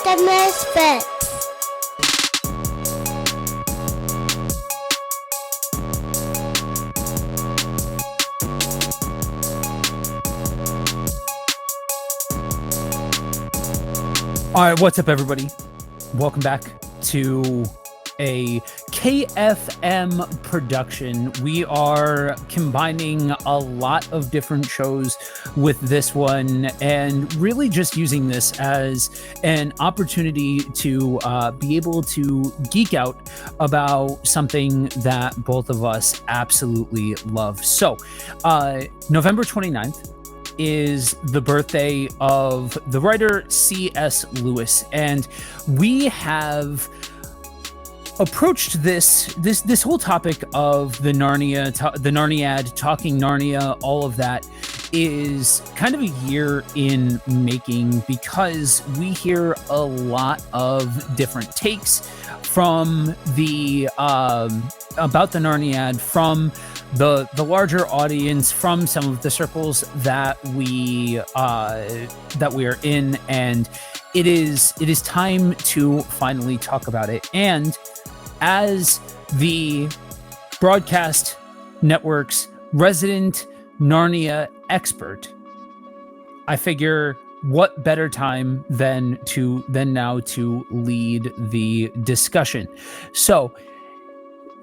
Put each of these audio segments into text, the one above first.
the Misfits. All right, what's up, everybody? Welcome back to a KFM production. We are combining a lot of different shows with this one and really just using this as an opportunity to be able to geek out about something that both of us absolutely love. So, November 29th is the birthday of the writer C.S. Lewis, and we have approached this whole topic of the Narniad, talking Narnia, all of that is kind of a year in making, because we hear a lot of different takes from the about the Narniad from the larger audience, from some of the circles that we are in, and it is time to finally talk about it. And as the broadcast network's resident Narnia expert, I figure what better time than now to lead the discussion. So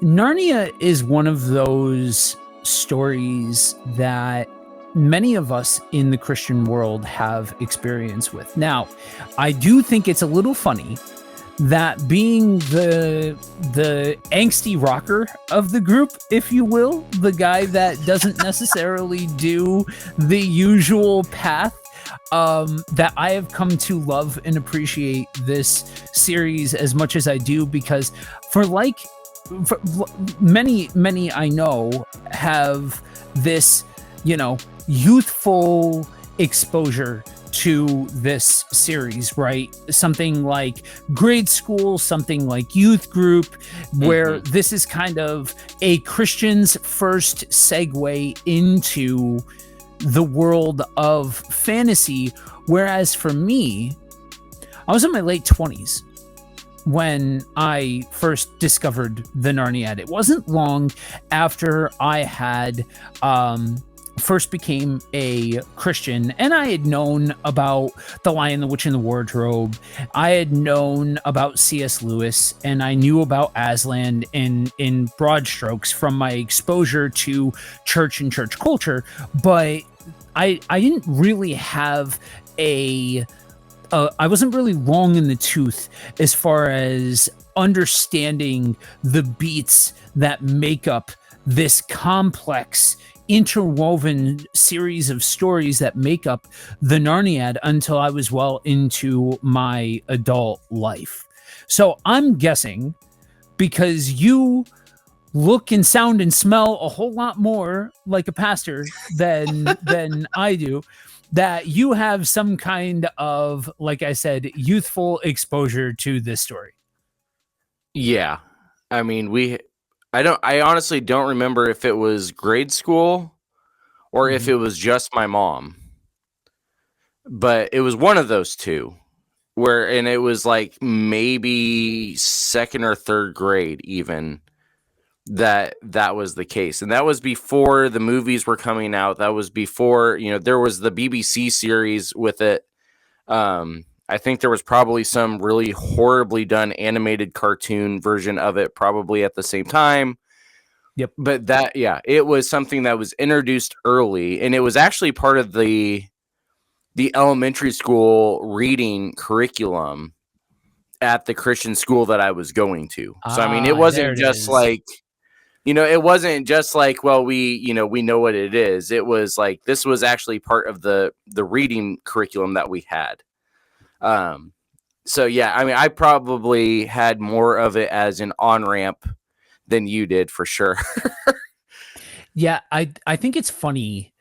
Narnia is one of those stories that many of us in the Christian world have experience with. Now, I do think it's a little funny that, being the angsty rocker of the group, if you will, the guy that doesn't necessarily do the usual path, that I have come to love and appreciate this series as much as I do, because for many I know have this, youthful exposure to this series, right? Something like grade school, something like youth group, where this is kind of a Christian's first segue into the world of fantasy. Whereas for me, I was in my late 20s when I first discovered the Narniad. It wasn't long after I had first became a Christian, and I had known about The Lion, the Witch, and the Wardrobe. I had known about C.S. Lewis, and I knew about Aslan in broad strokes from my exposure to church and church culture, but I didn't really have I wasn't really long in the tooth as far as understanding the beats that make up this complex, interwoven series of stories that make up the Narniad until I was well into my adult life. So I'm guessing, because you look and sound and smell a whole lot more like a pastor than I do, that you have some kind of, like I said, youthful exposure to this story. Yeah. I mean, I honestly don't remember if it was grade school or if it was just my mom, but it was one of those two, and it was like maybe second or third grade even, that was the case. And that was before the movies were coming out. That was before, there was the BBC series with it. I think there was probably some really horribly done animated cartoon version of it probably at the same time. Yep. But it was something that was introduced early, and it was actually part of the elementary school reading curriculum at the Christian school that I was going to. So, I mean, it wasn't just like, it wasn't just like, well, we know what it is. It was like, this was actually part of the reading curriculum that we had. So yeah, I mean, I probably had more of it as an on-ramp than you did, for sure. Yeah, I think it's funny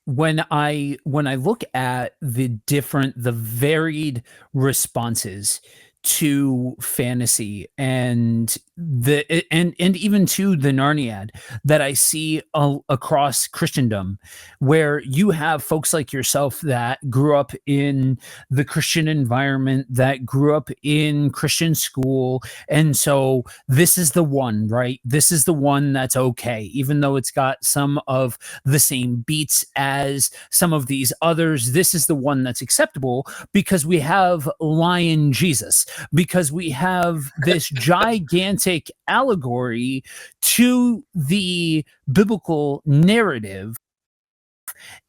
when I look at the varied responses to fantasy and even to the Narniad that I see across Christendom, where you have folks like yourself that grew up in the Christian environment, that grew up in Christian school, and so this is the one, right? This is the one that's okay, even though it's got some of the same beats as some of these others. This is the one that's acceptable because we have Lion Jesus, because we have this gigantic allegory to the biblical narrative.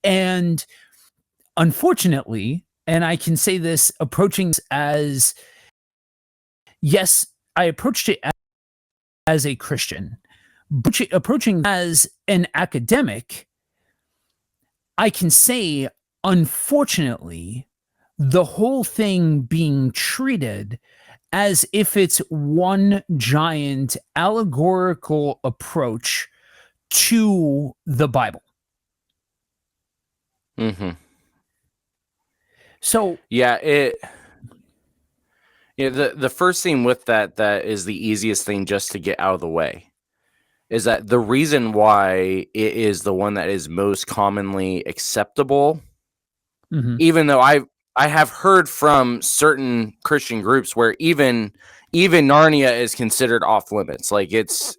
And unfortunately, and I can say this approaching as, yes, I approached it as a Christian, approaching as an academic, I can say, unfortunately, the whole thing being treated as if it's one giant allegorical approach to the Bible. Mm-hmm. So yeah, the first thing with that is the easiest thing just to get out of the way is that the reason why it is the one that is most commonly acceptable, even though I have heard from certain Christian groups where even Narnia is considered off limits. Like it's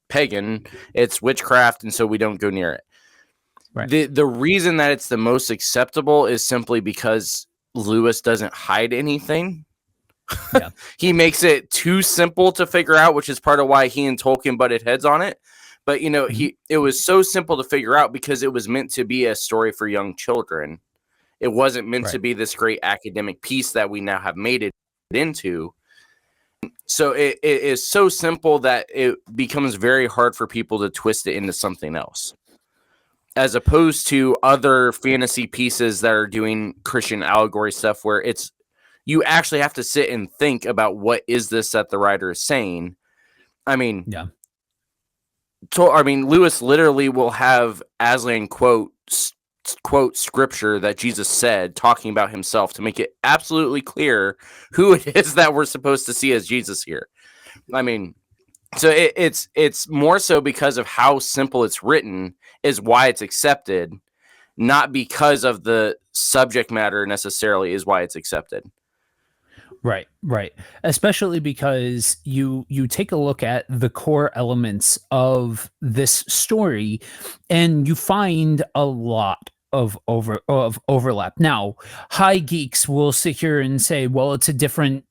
pagan, it's witchcraft, and so we don't go near it. Right. The reason that it's the most acceptable is simply because Lewis doesn't hide anything. Yeah. He makes it too simple to figure out, which is part of why he and Tolkien butted heads on it. But it was so simple to figure out because it was meant to be a story for young children. It wasn't meant to be this great academic piece that we now have made it into. So it is so simple that it becomes very hard for people to twist it into something else, as opposed to other fantasy pieces that are doing Christian allegory stuff where you actually have to sit and think about what is this that the writer is saying. I mean, yeah. Lewis literally will have Aslan quote scripture that Jesus said, talking about himself, to make it absolutely clear who it is that we're supposed to see as Jesus here. I mean, so it's more so because of how simple it's written is why it's accepted, not because of the subject matter necessarily is why it's accepted. Right. Especially because you take a look at the core elements of this story and you find a lot of overlap. Now, high geeks will sit here and say, well, it's a different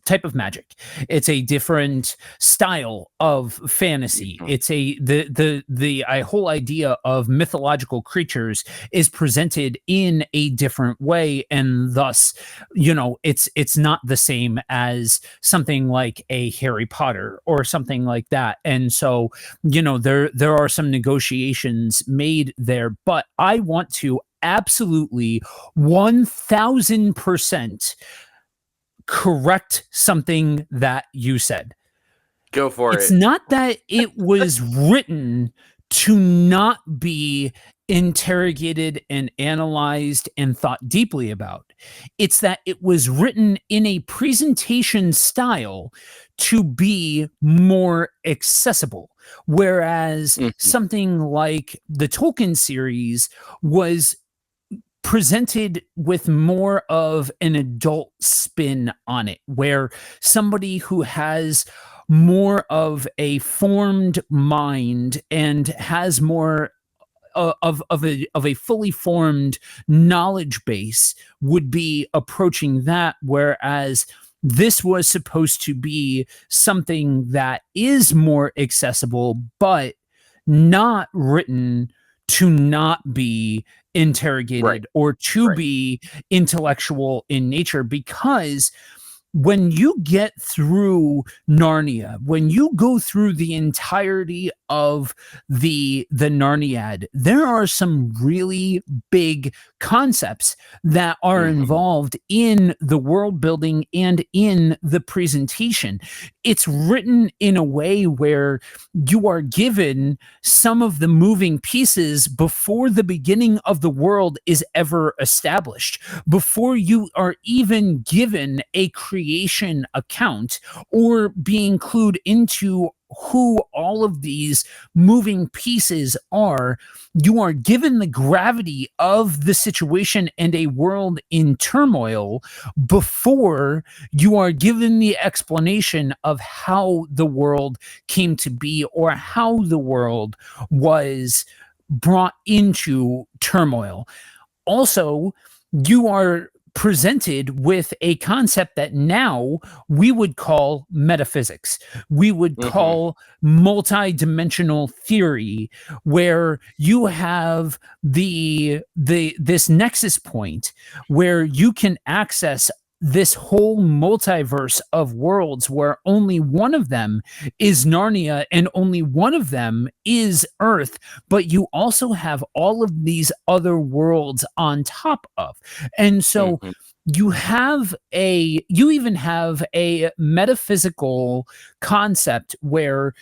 type of magic. It's a different style of fantasy. It's the whole idea of mythological creatures is presented in a different way, and thus, it's not the same as something like a Harry Potter or something like that. And so, there are some negotiations made there, but I want to absolutely 1000% correct something that you said. Go for it. It's not that it was written to not be interrogated and analyzed and thought deeply about. It's that it was written in a presentation style to be more accessible. Whereas something like the Tolkien series was presented with more of an adult spin on it, where somebody who has more of a formed mind and has more of a fully formed knowledge base would be approaching that, whereas this was supposed to be something that is more accessible, but not written to not be interrogated or to be intellectual in nature. Because when you get through Narnia, when you go through the entirety of the Narniad, there are some really big concepts that are involved in the world building and in the presentation. it's written in a way where you are given some of the moving pieces before the beginning of the world is ever established, before you are even given a creation account or being clued into who all of these moving pieces are. You are given the gravity of the situation and a world in turmoil before you are given the explanation of how the world came to be or how the world was brought into turmoil. Also, you are presented with a concept that now we would call metaphysics. We would call multi-dimensional theory, where you have this nexus point where you can access this whole multiverse of worlds where only one of them is Narnia and only one of them is Earth, but you also have all of these other worlds on top of. And so you even have a metaphysical concept where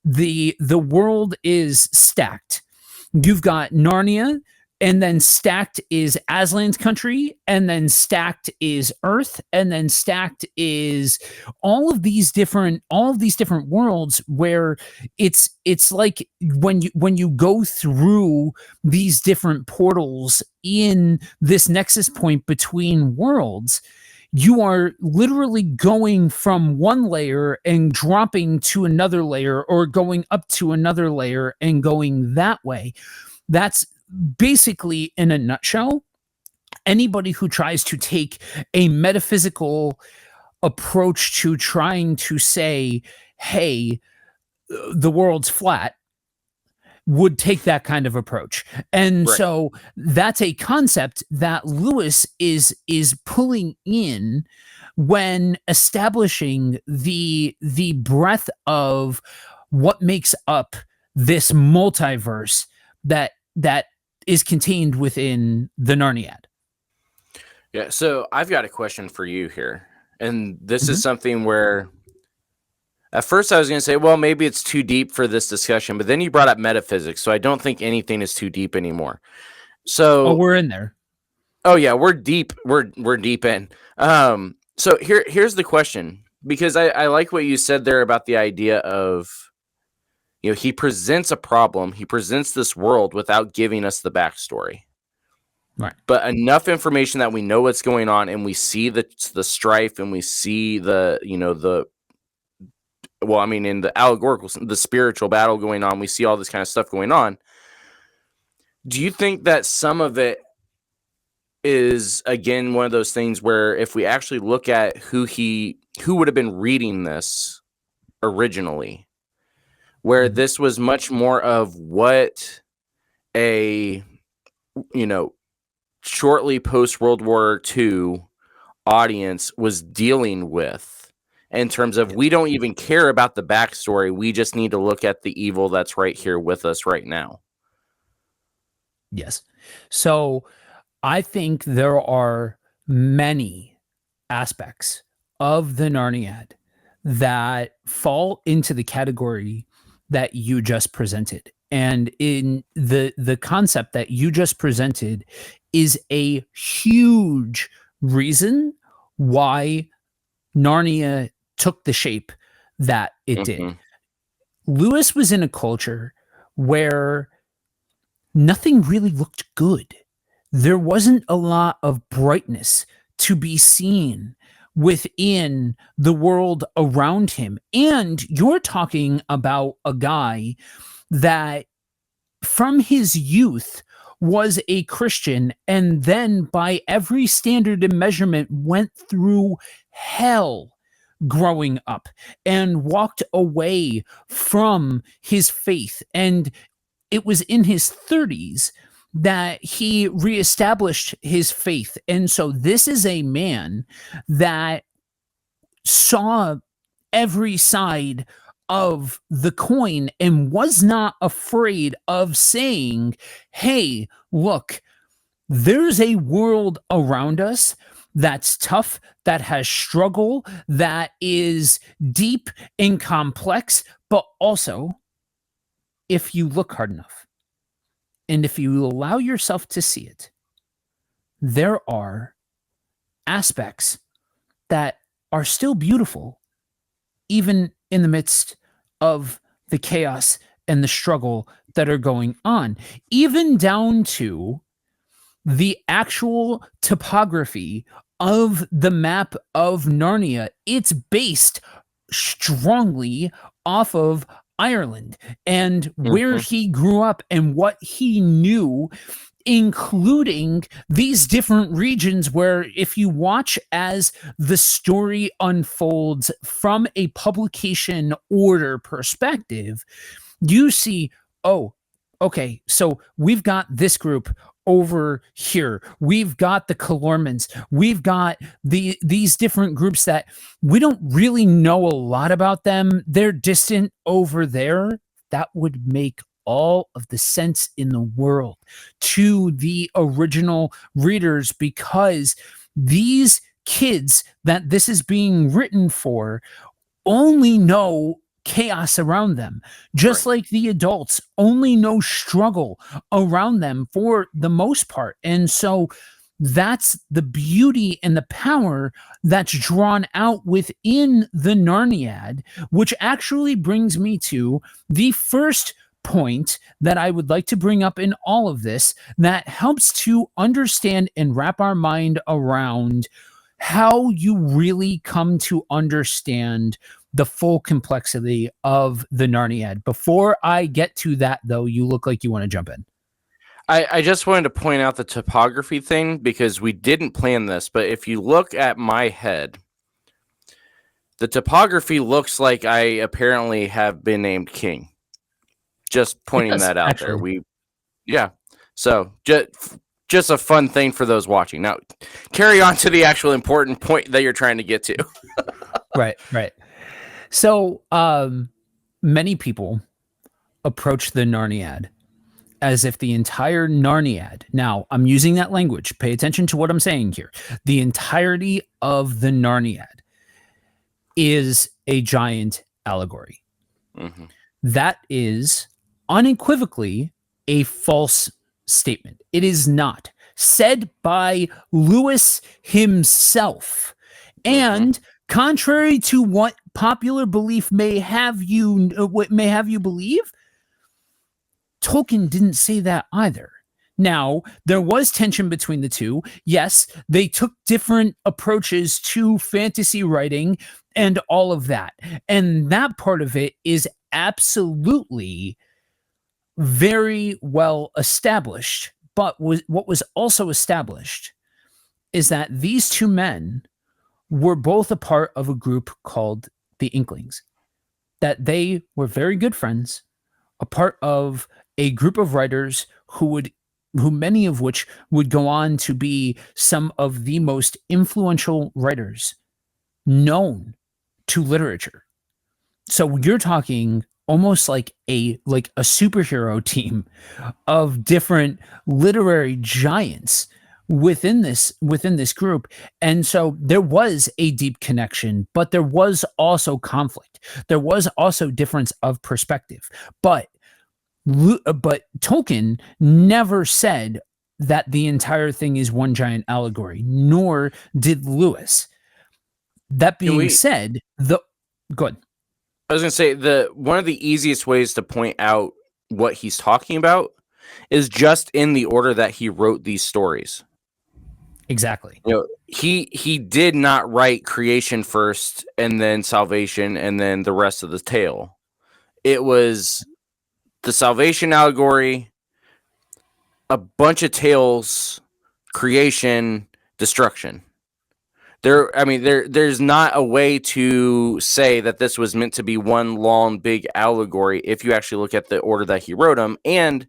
the world is stacked. You've got Narnia, and then stacked is Aslan's country, and then stacked is Earth, and then stacked is all of these different worlds, where it's like when you go through these different portals in this nexus point between worlds, you are literally going from one layer and dropping to another layer, or going up to another layer and going that way. That's basically, in a nutshell, anybody who tries to take a metaphysical approach to trying to say, hey, the world's flat, would take that kind of approach. And so that's a concept that Lewis is pulling in when establishing the breadth of what makes up this multiverse that is contained within the Narniad. Yeah, so I've got a question for you here. And this is something where at first I was going to say, well, maybe it's too deep for this discussion, but then you brought up metaphysics, so I don't think anything is too deep anymore. So we're in there. Oh yeah, we're deep. We're deep in. So here's the question, because I like what you said there about the idea of, he presents a problem, he presents this world without giving us the backstory. Right. But enough information that we know what's going on, and we see the strife, and we see in the allegorical, the spiritual battle going on, we see all this kind of stuff going on. Do you think that some of it is, again, one of those things where if we actually look at who would have been reading this originally, where this was much more of what a, shortly post World War II audience was dealing with, in terms of, we don't even care about the backstory, we just need to look at the evil that's right here with us right now? Yes. So I think there are many aspects of the Narniad that fall into the category that you just presented. And in the concept that you just presented is a huge reason why Narnia took the shape that it did. Lewis was in a culture where nothing really looked good. There wasn't a lot of brightness to be seen within the world around him. And you're talking about a guy that from his youth was a Christian, and then by every standard and measurement went through hell growing up and walked away from his faith. And it was in his 30s that he reestablished his faith. And so this is a man that saw every side of the coin and was not afraid of saying, hey, look, there's a world around us that's tough, that has struggle, that is deep and complex, but also, if you look hard enough and if you allow yourself to see it, there are aspects that are still beautiful, even in the midst of the chaos and the struggle that are going on, even down to the actual topography of the map of Narnia. It's based strongly off of Ireland and where Mhm. he grew up and what he knew, including these different regions where, if you watch as the story unfolds from a publication order perspective, you see, oh, okay, so we've got this group over here. We've got the Calormans. We've got these different groups that we don't really know a lot about them. They're distant over there. That would make all of the sense in the world to the original readers, because these kids that this is being written for only know chaos around them, just Right. like the adults only know struggle around them for the most part. And so that's the beauty and the power that's drawn out within the Narniad, which actually brings me to the first point that I would like to bring up in all of this, that helps to understand and wrap our mind around how you really come to understand the full complexity of the Narniad. Before I get to that, though, you look like you want to jump in. I just wanted to point out the topography thing because we didn't plan this, but if you look at my head, the topography looks like I apparently have been named king. Just It pointing does, that out there. actually. Yeah. So just a fun thing for those watching. Now, carry on to the actual important point that you're trying to get to. Right, right. So, many people approach the Narniad as if the entire Narniad, now I'm using that language, pay attention to what I'm saying here. The entirety of the Narniad is a giant allegory. Mhm. That is unequivocally a false statement. It is not. Said by Lewis himself. Mhm. And contrary to what popular belief may have you believe, Tolkien didn't say that either. Now, there was tension between the two. Yes, they took different approaches to fantasy writing and all of that. And that part of it is absolutely very well established. But what was also established is that these two men were both a part of a group called the Inklings, that they were very good friends, a part of a group of writers who many of which would go on to be some of the most influential writers known to literature. So you're talking almost like a superhero team of different literary giants within this group. And so there was a deep connection, but there was also conflict. There was also difference of perspective. But Tolkien never said that the entire thing is one giant allegory, nor did Lewis. That Can being we said, the good. I was going to say the one of the easiest ways to point out what he's talking about is just in the order that he wrote these stories. Exactly. You know, he did not write creation first and then salvation and then the rest of the tale. It was the salvation allegory, a bunch of tales, creation, destruction. There's not a way to say that this was meant to be one long big allegory if you actually look at the order that he wrote them. And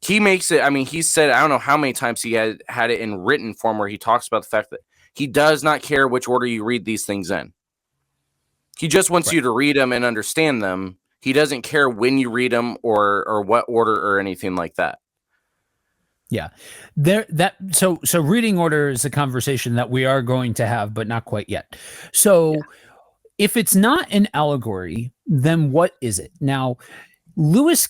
he makes it, he said, I don't know how many times he had it in written form where he talks about the fact that he does not care which order you read these things in. He just wants Right. you to read them and understand them. He doesn't care when you read them or what order or anything like that. Yeah. So reading order is a conversation that we are going to have, but not quite yet. Yeah. So if it's not an allegory, then what is it? Now, Lewis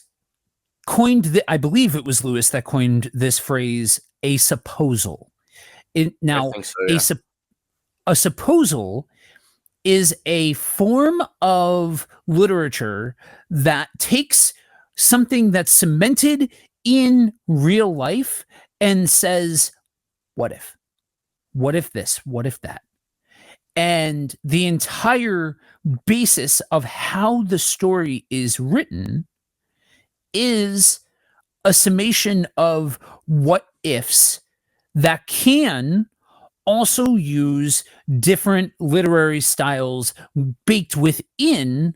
I believe it was Lewis that coined this phrase, a supposal. I Now, think so. a, Yeah. sup- a supposal is a form of literature that takes something that's cemented in real life and says, what if? What if this? What if that? And the entire basis of how the story is written is a summation of what ifs that can also use different literary styles baked within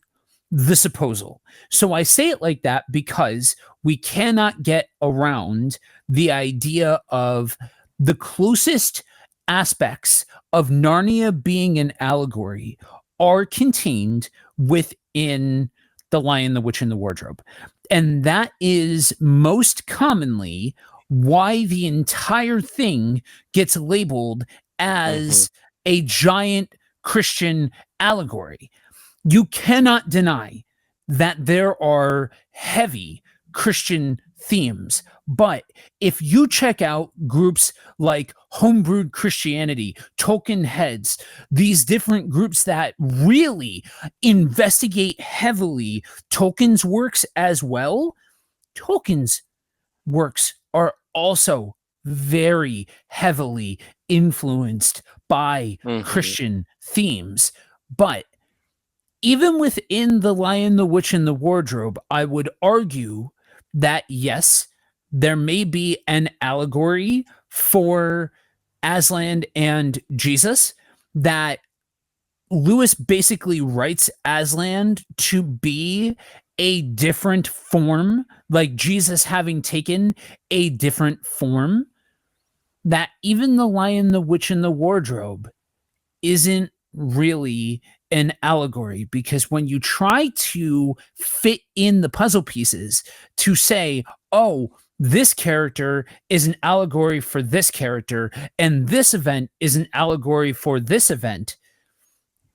the supposal. So I say it like that because we cannot get around the idea of the closest aspects of Narnia being an allegory are contained within The Lion, the Witch, and the Wardrobe. And that is most commonly why the entire thing gets labeled Hmm. as a giant Christian allegory. You cannot deny that there are heavy Christian themes. But if you check out groups like Homebrewed Christianity, Tolkien Heads, these different groups that really investigate heavily Tolkien's works as well, Tolkien's works are also very heavily influenced by Hmm. Christian themes. But even within The Lion, the Witch, and the Wardrobe, I would argue that yes, there may be an allegory for Aslan and Jesus, that Lewis basically writes Aslan to be a different form, like Jesus having taken a different form, that even The Lion, the Witch, and the Wardrobe isn't really an allegory, because when you try to fit in the puzzle pieces to say, oh, this character is an allegory for this character, and this event is an allegory for this event,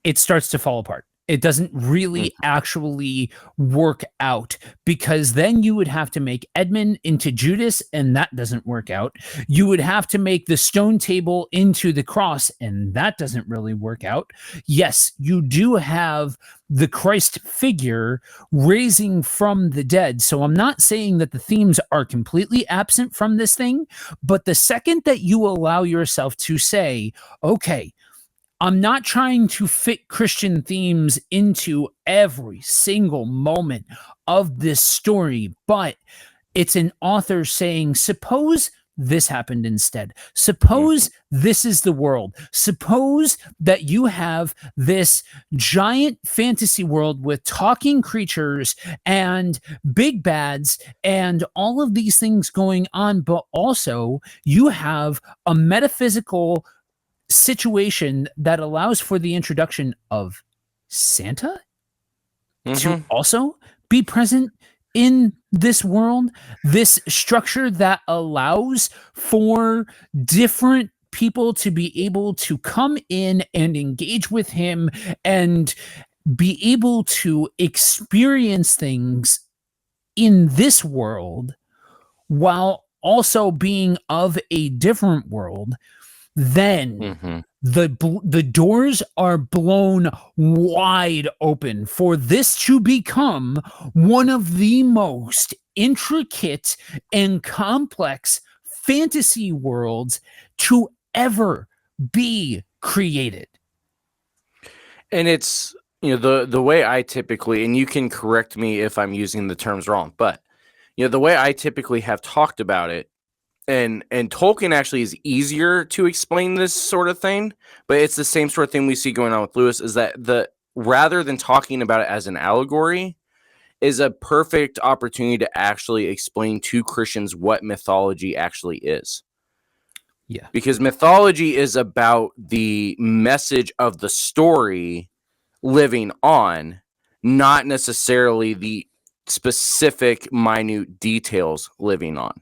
it starts to fall apart. It doesn't really actually work out, because then you would have to make Edmund into Judas, and that doesn't work out. You would have to make the stone table into the cross, and that doesn't really work out. Yes, you do have the Christ figure raising from the dead. So I'm not saying that the themes are completely absent from this thing, but the second that you allow yourself to say, okay, I'm not trying to fit Christian themes into every single moment of this story, but it's an author saying, suppose this happened instead. Hmm. Suppose this is the world. Suppose that you have this giant fantasy world with talking creatures and big bads and all of these things going on, but also you have a metaphysical situation that allows for the introduction of Santa to Hmm. also be present in this world, this structure that allows for different people to be able to come in and engage with him and be able to experience things in this world while also being of a different world. Then Hmm. the doors are blown wide open for this to become one of the most intricate and complex fantasy worlds to ever be created. And it's, the way I typically, and you can correct me if I'm using the terms wrong, but the way I typically have talked about it, and Tolkien actually is easier to explain this sort of thing, but it's the same sort of thing we see going on with Lewis, is that the rather than talking about it as an allegory, is a perfect opportunity to actually explain to Christians what mythology actually is. Yeah. Because mythology is about the message of the story living on, not necessarily the specific minute details living on.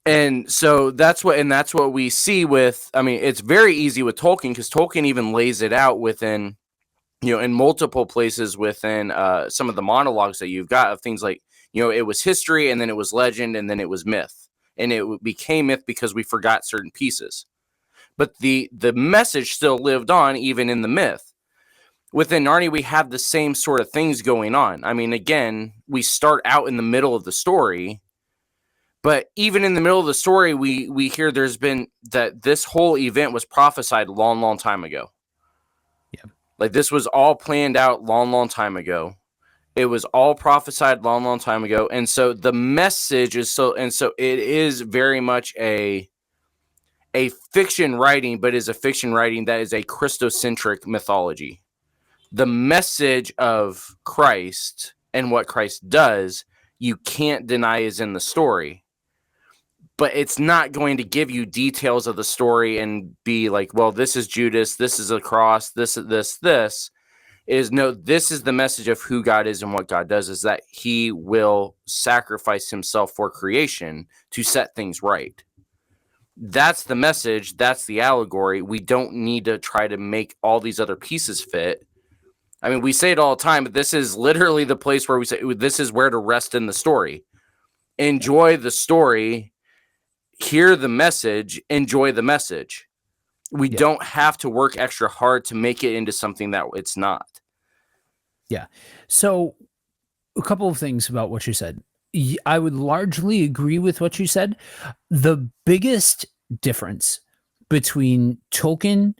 And so that's what we see with, I mean, it's very easy with Tolkien, because Tolkien even lays it out within, in multiple places within some of the monologues that you've got, of things like, it was history, and then it was legend, and then it was myth. And it became myth because we forgot certain pieces. But the message still lived on even in the myth. Within Narnia, we have the same sort of things going on. I mean, again, we start out in the middle of the story, but even in the middle of the story, we hear there's been that this whole event was prophesied a long, long time ago. Yeah. Like, this was all planned out long, long time ago. It was all prophesied long, long time ago. And so the message is so it is very much a fiction writing, but is a fiction writing that is a Christocentric mythology. The message of Christ and what Christ does, you can't deny is in the story. But it's not going to give you details of the story and be like, well, this is Judas, this is a cross, this. No, this is the message of who God is and what God does, is that he will sacrifice himself for creation to set things right. That's the message. That's the allegory. We don't need to try to make all these other pieces fit. I mean, we say it all the time, but this is literally the place where we say this is where to rest in the story. Enjoy the story. Hear the message, enjoy the message. We don't have to work extra hard to make it into something that it's not. Yeah. So a couple of things about what you said. I would largely agree with what you said. The biggest difference between Tolkien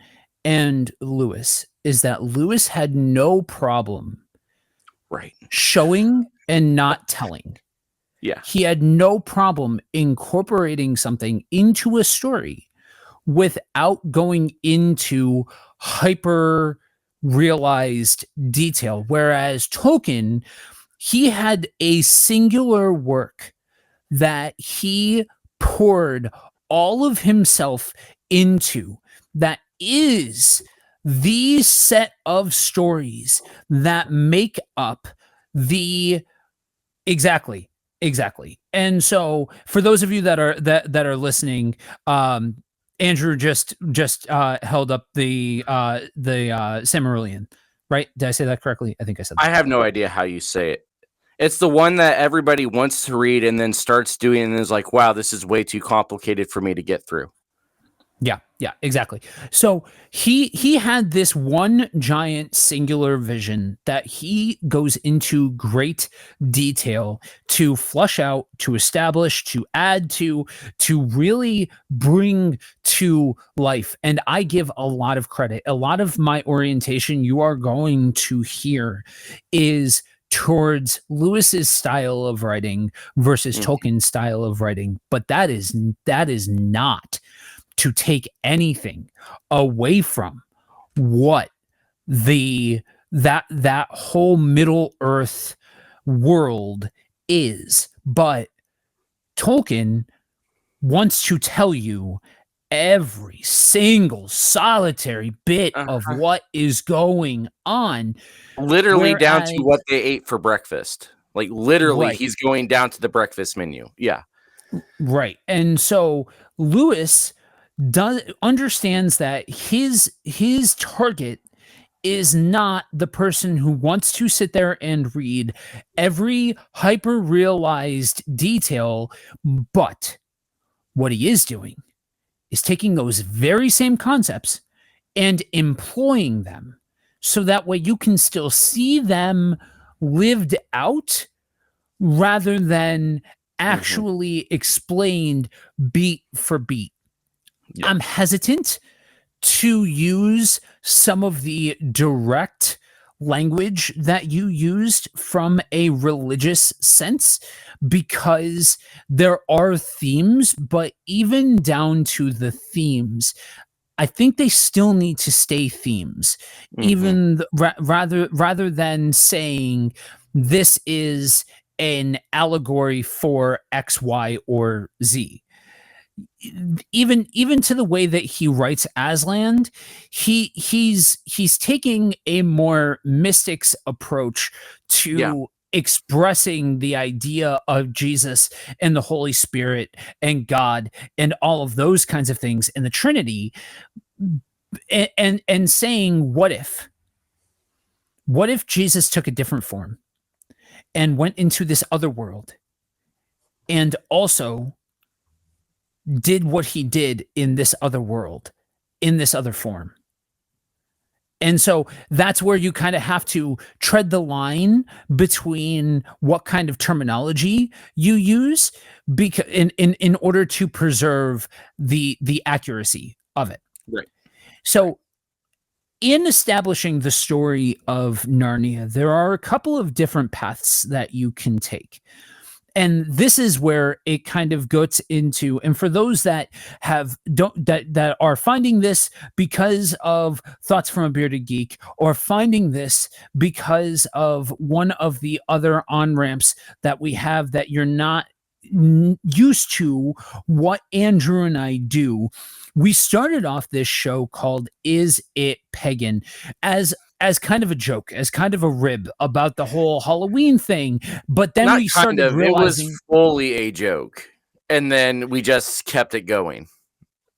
and Lewis is that Lewis had no problem showing and not telling. Yeah. He had no problem incorporating something into a story without going into hyper realized detail. Whereas Tolkien, he had a singular work that he poured all of himself into, that is the set of stories that make up the exactly. And so for those of you that are listening, Andrew just held up the Silmarillion, right? Did I say that correctly? I think I said that. I have no idea how you say it. It's the one that everybody wants to read and then starts doing and is like, wow, this is way too complicated for me to get through. Yeah, exactly. So he had this one giant singular vision that he goes into great detail to flush out, to establish, to add to really bring to life. And I give a lot of credit. A lot of my orientation you are going to hear is towards Lewis's style of writing versus Tolkien's style of writing, but that is not to take anything away from what that whole Middle Earth world is. But Tolkien wants to tell you every single solitary bit of what is going on. Literally down to what they ate for breakfast. Like literally he's going down to the breakfast menu. Yeah. Right. And so Lewis understands that his target is not the person who wants to sit there and read every hyper realized detail, but what he is doing is taking those very same concepts and employing them so that way you can still see them lived out rather than actually explained beat for beat. Yeah. I'm hesitant to use some of the direct language that you used from a religious sense because there are themes, but even down to the themes, I think they still need to stay themes, even rather than saying this is an allegory for X, Y, or Z. Even to the way that he writes Aslan, he's taking a more mystics approach to expressing the idea of Jesus and the Holy Spirit and God and all of those kinds of things in the Trinity, and saying, what if Jesus took a different form and went into this other world and also did what he did in this other world, in this other form? And so that's where you kind of have to tread the line between what kind of terminology you use, because in order to preserve the accuracy of it. Right. So in establishing the story of Narnia, there are a couple of different paths that you can take. And this is where it kind of goes into, and for those that that are finding this because of Thoughts from a Bearded Geek, or finding this because of one of the other on ramps that we have that you're not used to what Andrew and I do, we started off this show called Is It Pagan as kind of a joke, as kind of a rib about the whole Halloween thing. But then we started realizing it was fully a joke, and then we just kept it going.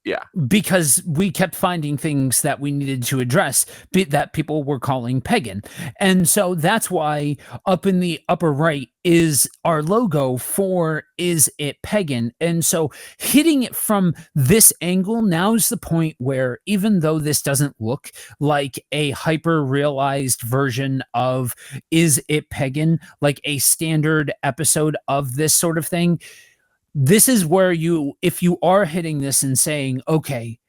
Yeah, because we kept finding things that we needed to address that people were calling pagan. And so that's why up in the upper right is our logo for Is It Pagan. And so hitting it from this angle, now's the point where, even though this doesn't look like a hyper realized version of Is It Pagan, like a standard episode of this sort of thing, this is where if you are hitting this and saying, okay,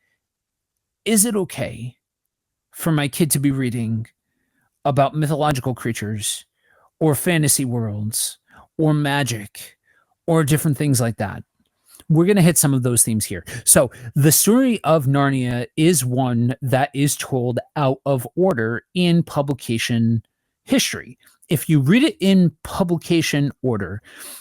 is it okay for my kid to be reading about mythological creatures or fantasy worlds or magic or different things like that? We're going to hit some of those themes here. So the story of Narnia is one that is told out of order in publication history. If you read it in publication order,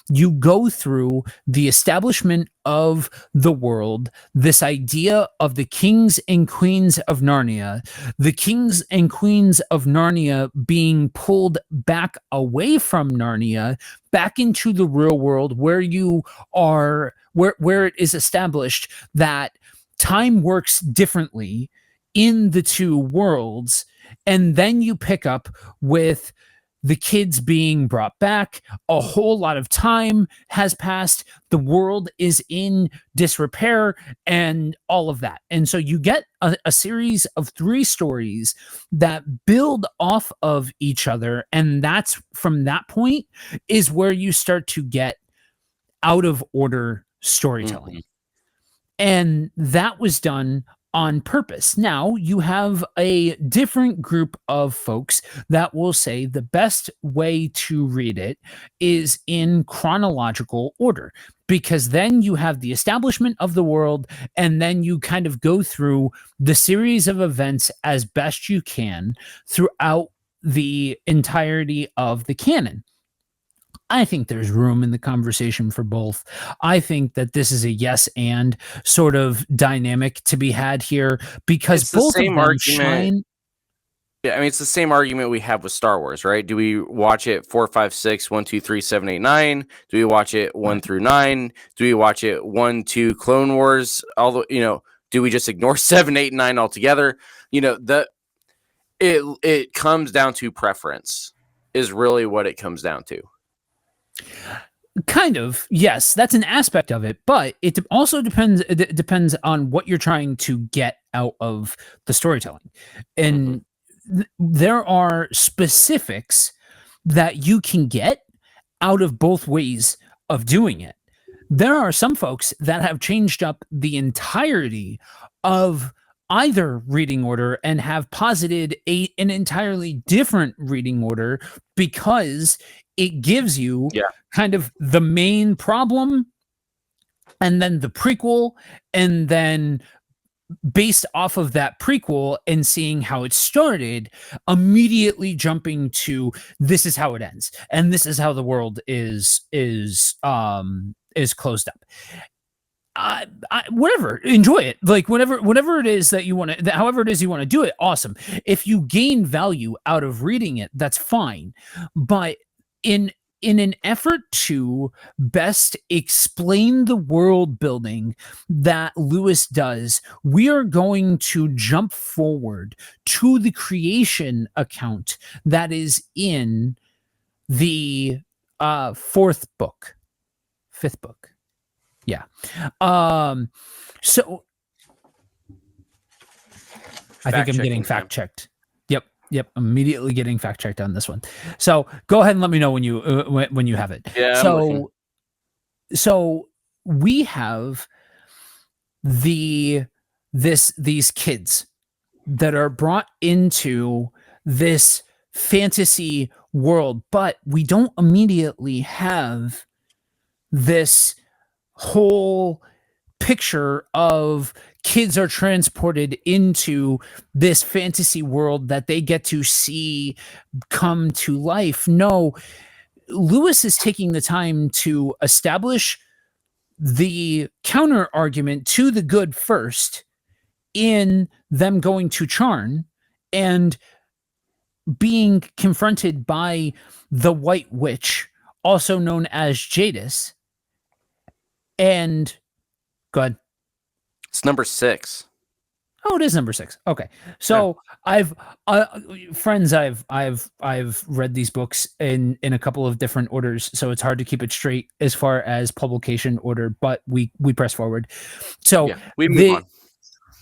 you go through the establishment of the world, this idea of the kings and queens of Narnia, the kings and queens of Narnia being pulled back away from Narnia, back into the real world, where you are, where it is established that time works differently in the two worlds. And then you pick up with the kids being brought back. A whole lot of time has passed. The world is in disrepair and all of that. And so you get a series of 3 stories that build off of each other. And that's, from that point, is where you start to get out of order storytelling. Mm-hmm. And that was done on purpose. Now you have a different group of folks that will say the best way to read it is in chronological order, because then you have the establishment of the world, and then you kind of go through the series of events as best you can throughout the entirety of the canon. I think there's room in the conversation for both. I think that this is a yes and sort of dynamic to be had here, because it's both the same of them argument. shine. Yeah, I mean, it's the same argument we have with Star Wars, right? Do we watch it 4, 5, 6, 1, 2, 3, 7, 8, 9? Do we watch it 1 through 9? Do we watch it 1, 2 Clone Wars? Although, do we just ignore 7, 8, 9 altogether? It comes down to preference, is really what it comes down to. Kind of, yes, that's an aspect of it, but it also depends. It depends on what you're trying to get out of the storytelling, and there are specifics that you can get out of both ways of doing it. There are some folks that have changed up the entirety of either reading order and have posited an entirely different reading order, because it gives you kind of the main problem and then the prequel, and then based off of that prequel and seeing how it started, immediately jumping to this is how it ends and this is how the world is closed up. Whatever, enjoy it. Like whatever it is that you want to, however it is you want to do it, awesome. If you gain value out of reading it, that's fine. But in an effort to best explain the world building that Lewis does, we are going to jump forward to the creation account that is in the fifth book. Yeah. So I think I'm getting fact checked. Yep. Immediately getting fact checked on this one. So go ahead and let me know when you have it. Yeah. So we have these kids that are brought into this fantasy world, but we don't immediately have this whole picture of kids are transported into this fantasy world that they get to see come to life. No, Lewis is taking the time to establish the counter argument to the good first in them going to Charn and being confronted by the White Witch, also known as Jadis. And go ahead. It's number 6. Oh, it is number 6. Okay. So yeah. I've read these books in a couple of different orders, so it's hard to keep it straight as far as publication order, but we press forward. So yeah, we move on.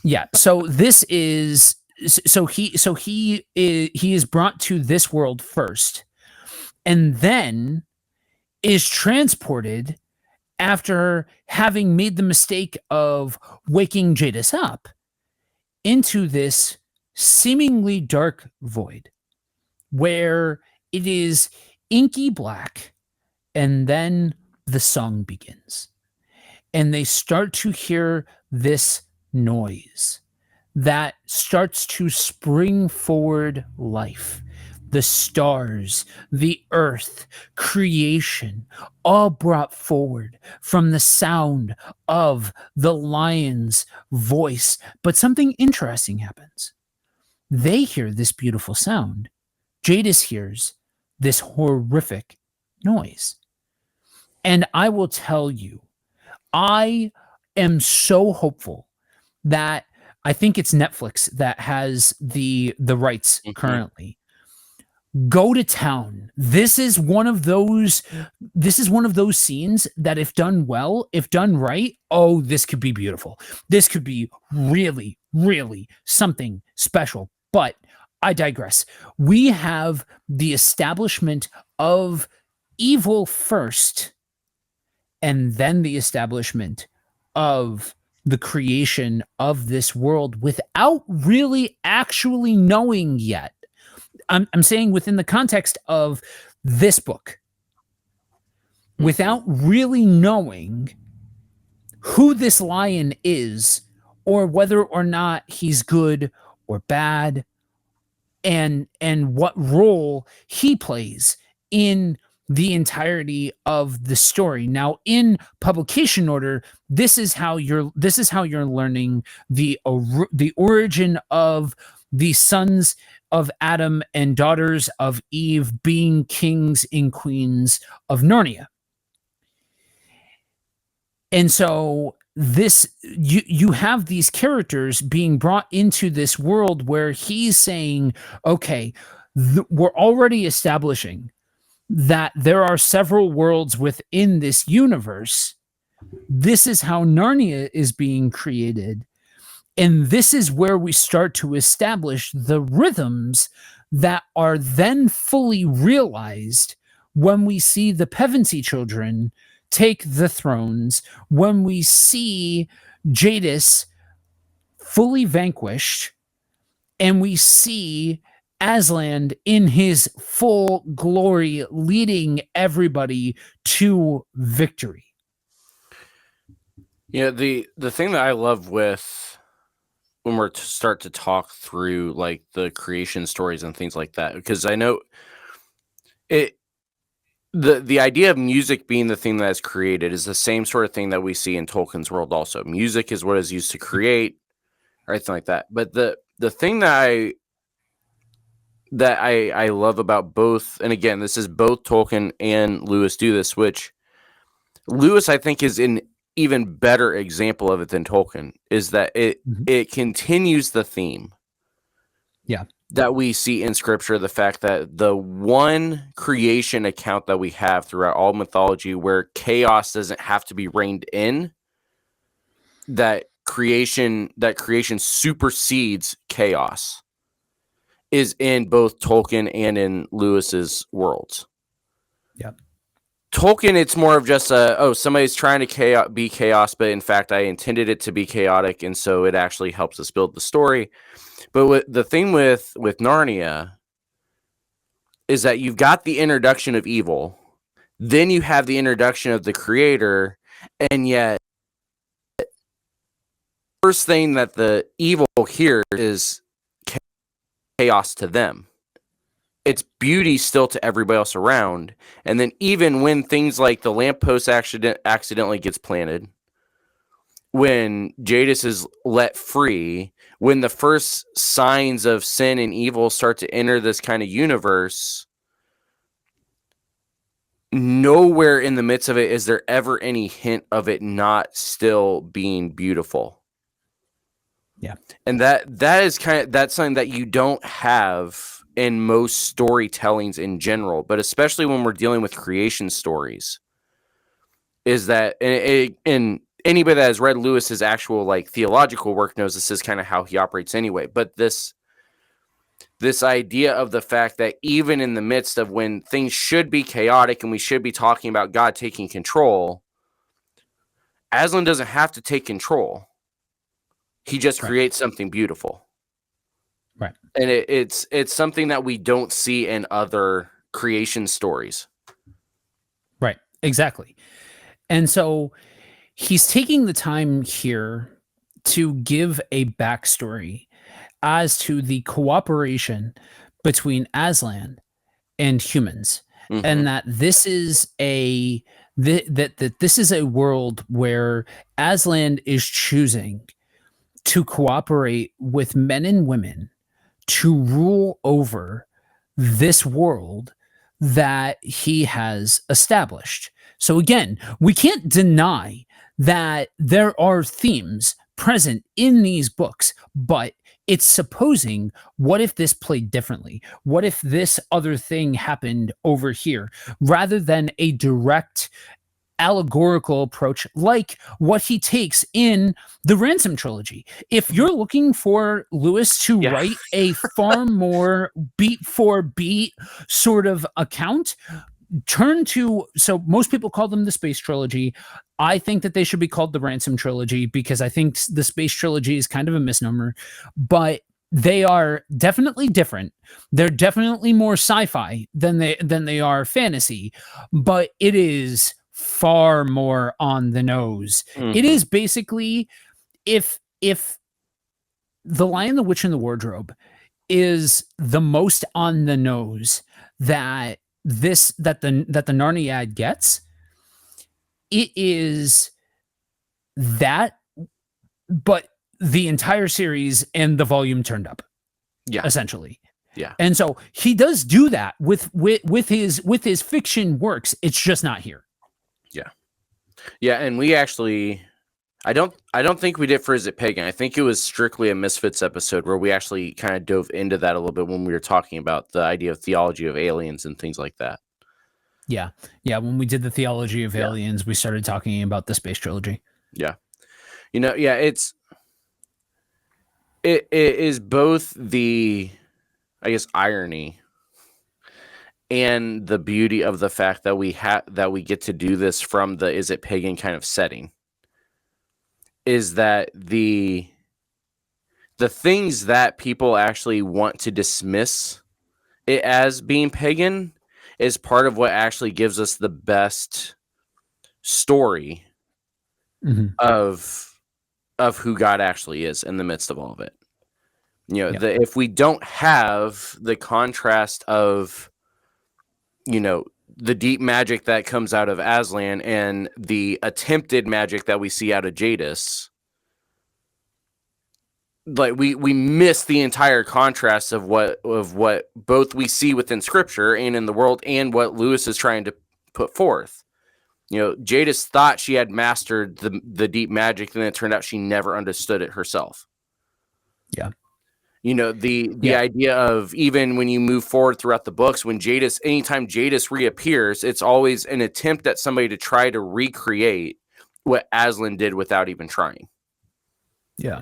Yeah. So this is he is brought to this world first and then is transported after having made the mistake of waking Jadis up into this seemingly dark void where it is inky black, and then the song begins. And they start to hear this noise that starts to spring forward life. The stars, the earth, creation, all brought forward from the sound of the lion's voice. But something interesting happens. They hear this beautiful sound. Jadis hears this horrific noise. And I will tell you, I am so hopeful that I think it's Netflix that has the rights currently. Go to town. This is one of those scenes that if done well, if done right, oh, this could be beautiful. This could be really, really something special. But I digress. We have the establishment of evil first, and then the establishment of the creation of this world without really actually knowing yet. I'm saying within the context of this book, without really knowing who this lion is or whether or not he's good or bad, and what role he plays in the entirety of the story. Now, in publication order, this is how you're learning the origin of the sons of Adam and daughters of Eve being kings and queens of Narnia. And so this you have these characters being brought into this world where he's saying, okay, we're already establishing that there are several worlds within this universe. This is how Narnia is being created. And this is where we start to establish the rhythms that are then fully realized when we see the Pevensey children take the thrones, when we see Jadis fully vanquished, and we see Aslan in his full glory leading everybody to victory. Yeah, the thing that I love with when we're to start to talk through like the creation stories and things like that, because I know the idea of music being the thing that is created is the same sort of thing that we see in Tolkien's world also. Music is what is used to create or anything like that. But the thing that that I love about both, and again, this is both Tolkien and Lewis do this, which Lewis I think is an even better example of it than Tolkien, is that it continues the theme that we see in scripture, the fact that the one creation account that we have throughout all mythology where chaos doesn't have to be reined in, that creation supersedes chaos, is in both Tolkien and in Lewis's worlds. Yeah. Tolkien, it's more of just somebody's trying to be chaos, but in fact, I intended it to be chaotic, and so it actually helps us build the story. But the thing with Narnia is that you've got the introduction of evil, then you have the introduction of the creator, and yet the first thing that the evil hears is chaos to them. It's beauty still to everybody else around. And then even when things like the lamppost accidentally gets planted, when Jadis is let free, when the first signs of sin and evil start to enter this kind of universe, nowhere in the midst of it is there ever any hint of it not still being beautiful. Yeah. And that's something that you don't have in most storytellings in general, but especially when we're dealing with creation stories, is that, and anybody that has read Lewis's actual like theological work knows this is kind of how he operates anyway. But this idea of the fact that even in the midst of when things should be chaotic and we should be talking about God taking control, Aslan doesn't have to take control. He just creates something beautiful. Right. And it's something that we don't see in other creation stories. Right. Exactly. And so he's taking the time here to give a backstory as to the cooperation between Aslan and humans, and that this is that this is a world where Aslan is choosing to cooperate with men and women to rule over this world that he has established. So again, we can't deny that there are themes present in these books, but it's supposing, what if this played differently? What if this other thing happened over here, rather than a direct allegorical approach like what he takes in the Ransom trilogy. If you're looking for Lewis to write a far more beat for beat sort of account, turn to, so most people call them the Space Trilogy. I think that they should be called the Ransom Trilogy because I think the Space Trilogy is kind of a misnomer, but they are definitely different. They're definitely more sci-fi than they are fantasy, but it is far more on the nose. It is basically, if The Lion, the Witch, and the Wardrobe is the most on the nose that the Narniad gets, it is that, but the entire series and the volume turned up. Yeah. Essentially. Yeah. And so he does do that with his fiction works. It's just not here. Yeah. Yeah, and we actually, I don't think we did for Is It Pagan. I think it was strictly a Misfits episode where we actually kind of dove into that a little bit when we were talking about the idea of theology of aliens and things like that. Yeah. Yeah, when we did the theology of aliens, we started talking about the Space Trilogy. Yeah. You know, yeah, it is both the, I guess, irony and the beauty of the fact that we get to do this from the Is It Pagan kind of setting, is that the things that people actually want to dismiss it as being pagan is part of what actually gives us the best story of who God actually is in the midst of all of it. You know, if we don't have the contrast of, you know, the deep magic that comes out of Aslan and the attempted magic that we see out of Jadis, like we miss the entire contrast of what both we see within scripture and in the world, and what Lewis is trying to put forth. Jadis thought she had mastered the deep magic, and then it turned out she never understood it herself. Yeah. The idea of, even when you move forward throughout the books, anytime Jadis reappears, it's always an attempt at somebody to try to recreate what Aslan did without even trying. Yeah.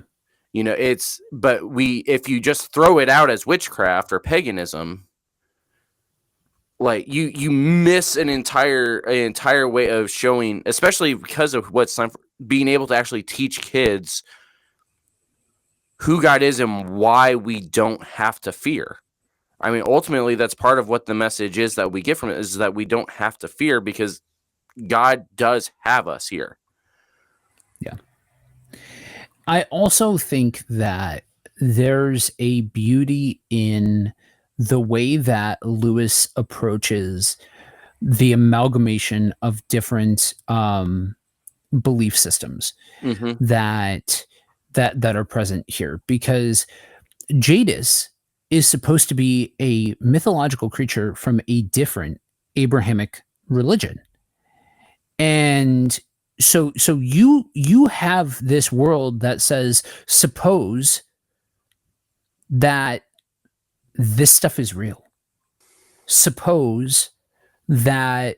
If you just throw it out as witchcraft or paganism, like you miss an entire way of showing, especially because of being able to actually teach kids who God is and why we don't have to fear. I mean, ultimately, that's part of what the message is that we get from it, is that we don't have to fear because God does have us here. Yeah. I also think that there's a beauty in the way that Lewis approaches the amalgamation of different belief systems that are present here, because Jadis is supposed to be a mythological creature from a different Abrahamic religion. And so you have this world that says, suppose that this stuff is real. Suppose that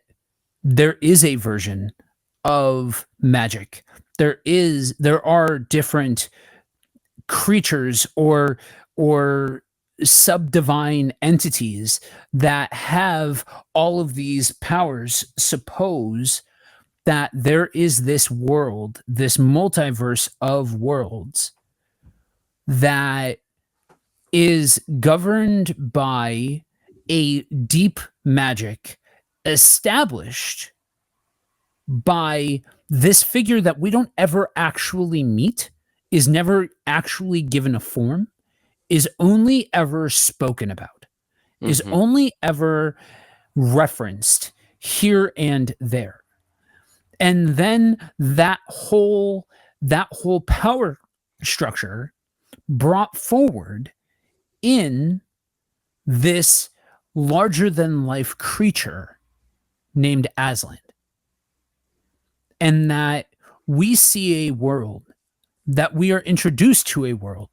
there is a version of magic. There are different creatures or sub-divine entities that have all of these powers. Suppose that there is this world, this multiverse of worlds that is governed by a deep magic established by this figure that we don't ever actually meet, is never actually given a form, is only ever spoken about, is only ever referenced here and there. And then that whole power structure brought forward in this larger than life creature named Aslan. And that we see a world, that we are introduced to a world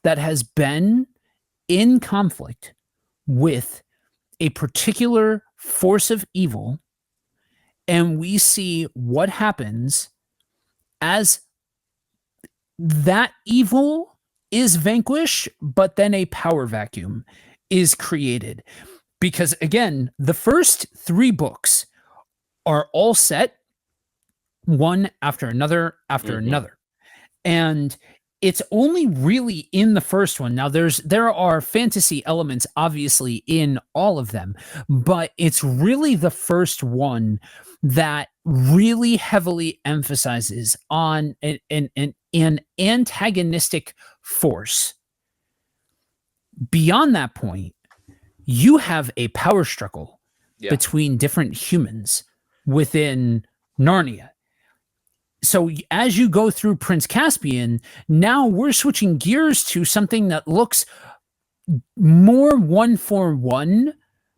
that has been in conflict with a particular force of evil. And we see what happens as that evil is vanquished, but then a power vacuum is created. Because again, the first 3 books are all set one after another after another. And it's only really in the first one. Now there are fantasy elements obviously in all of them, but it's really the first one that really heavily emphasizes on an antagonistic force. Beyond that point, you have a power struggle between different humans within Narnia. So as you go through Prince Caspian, now we're switching gears to something that looks more 1-for-1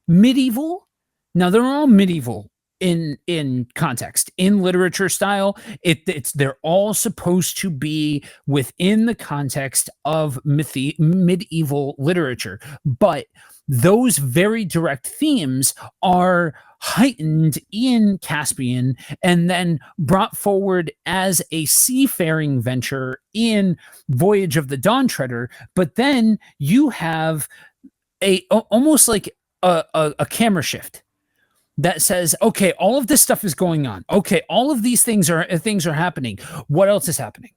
medieval. Now they're all medieval in context, in literature style. They're all supposed to be within the context of medieval literature, but those very direct themes are heightened in Caspian and then brought forward as a seafaring venture in Voyage of the Dawn Treader. But then you have almost like a camera shift that says, okay, all of this stuff is going on. Okay, all of these things are happening. What else is happening?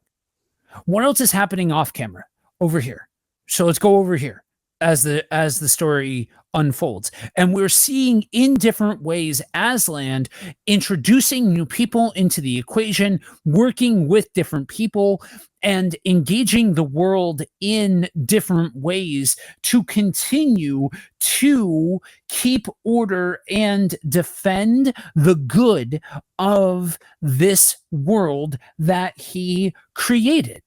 What else is happening off camera over here? So let's go over here as the story unfolds. And we're seeing in different ways Aslan introducing new people into the equation, working with different people, and engaging the world in different ways to continue to keep order and defend the good of this world that he created.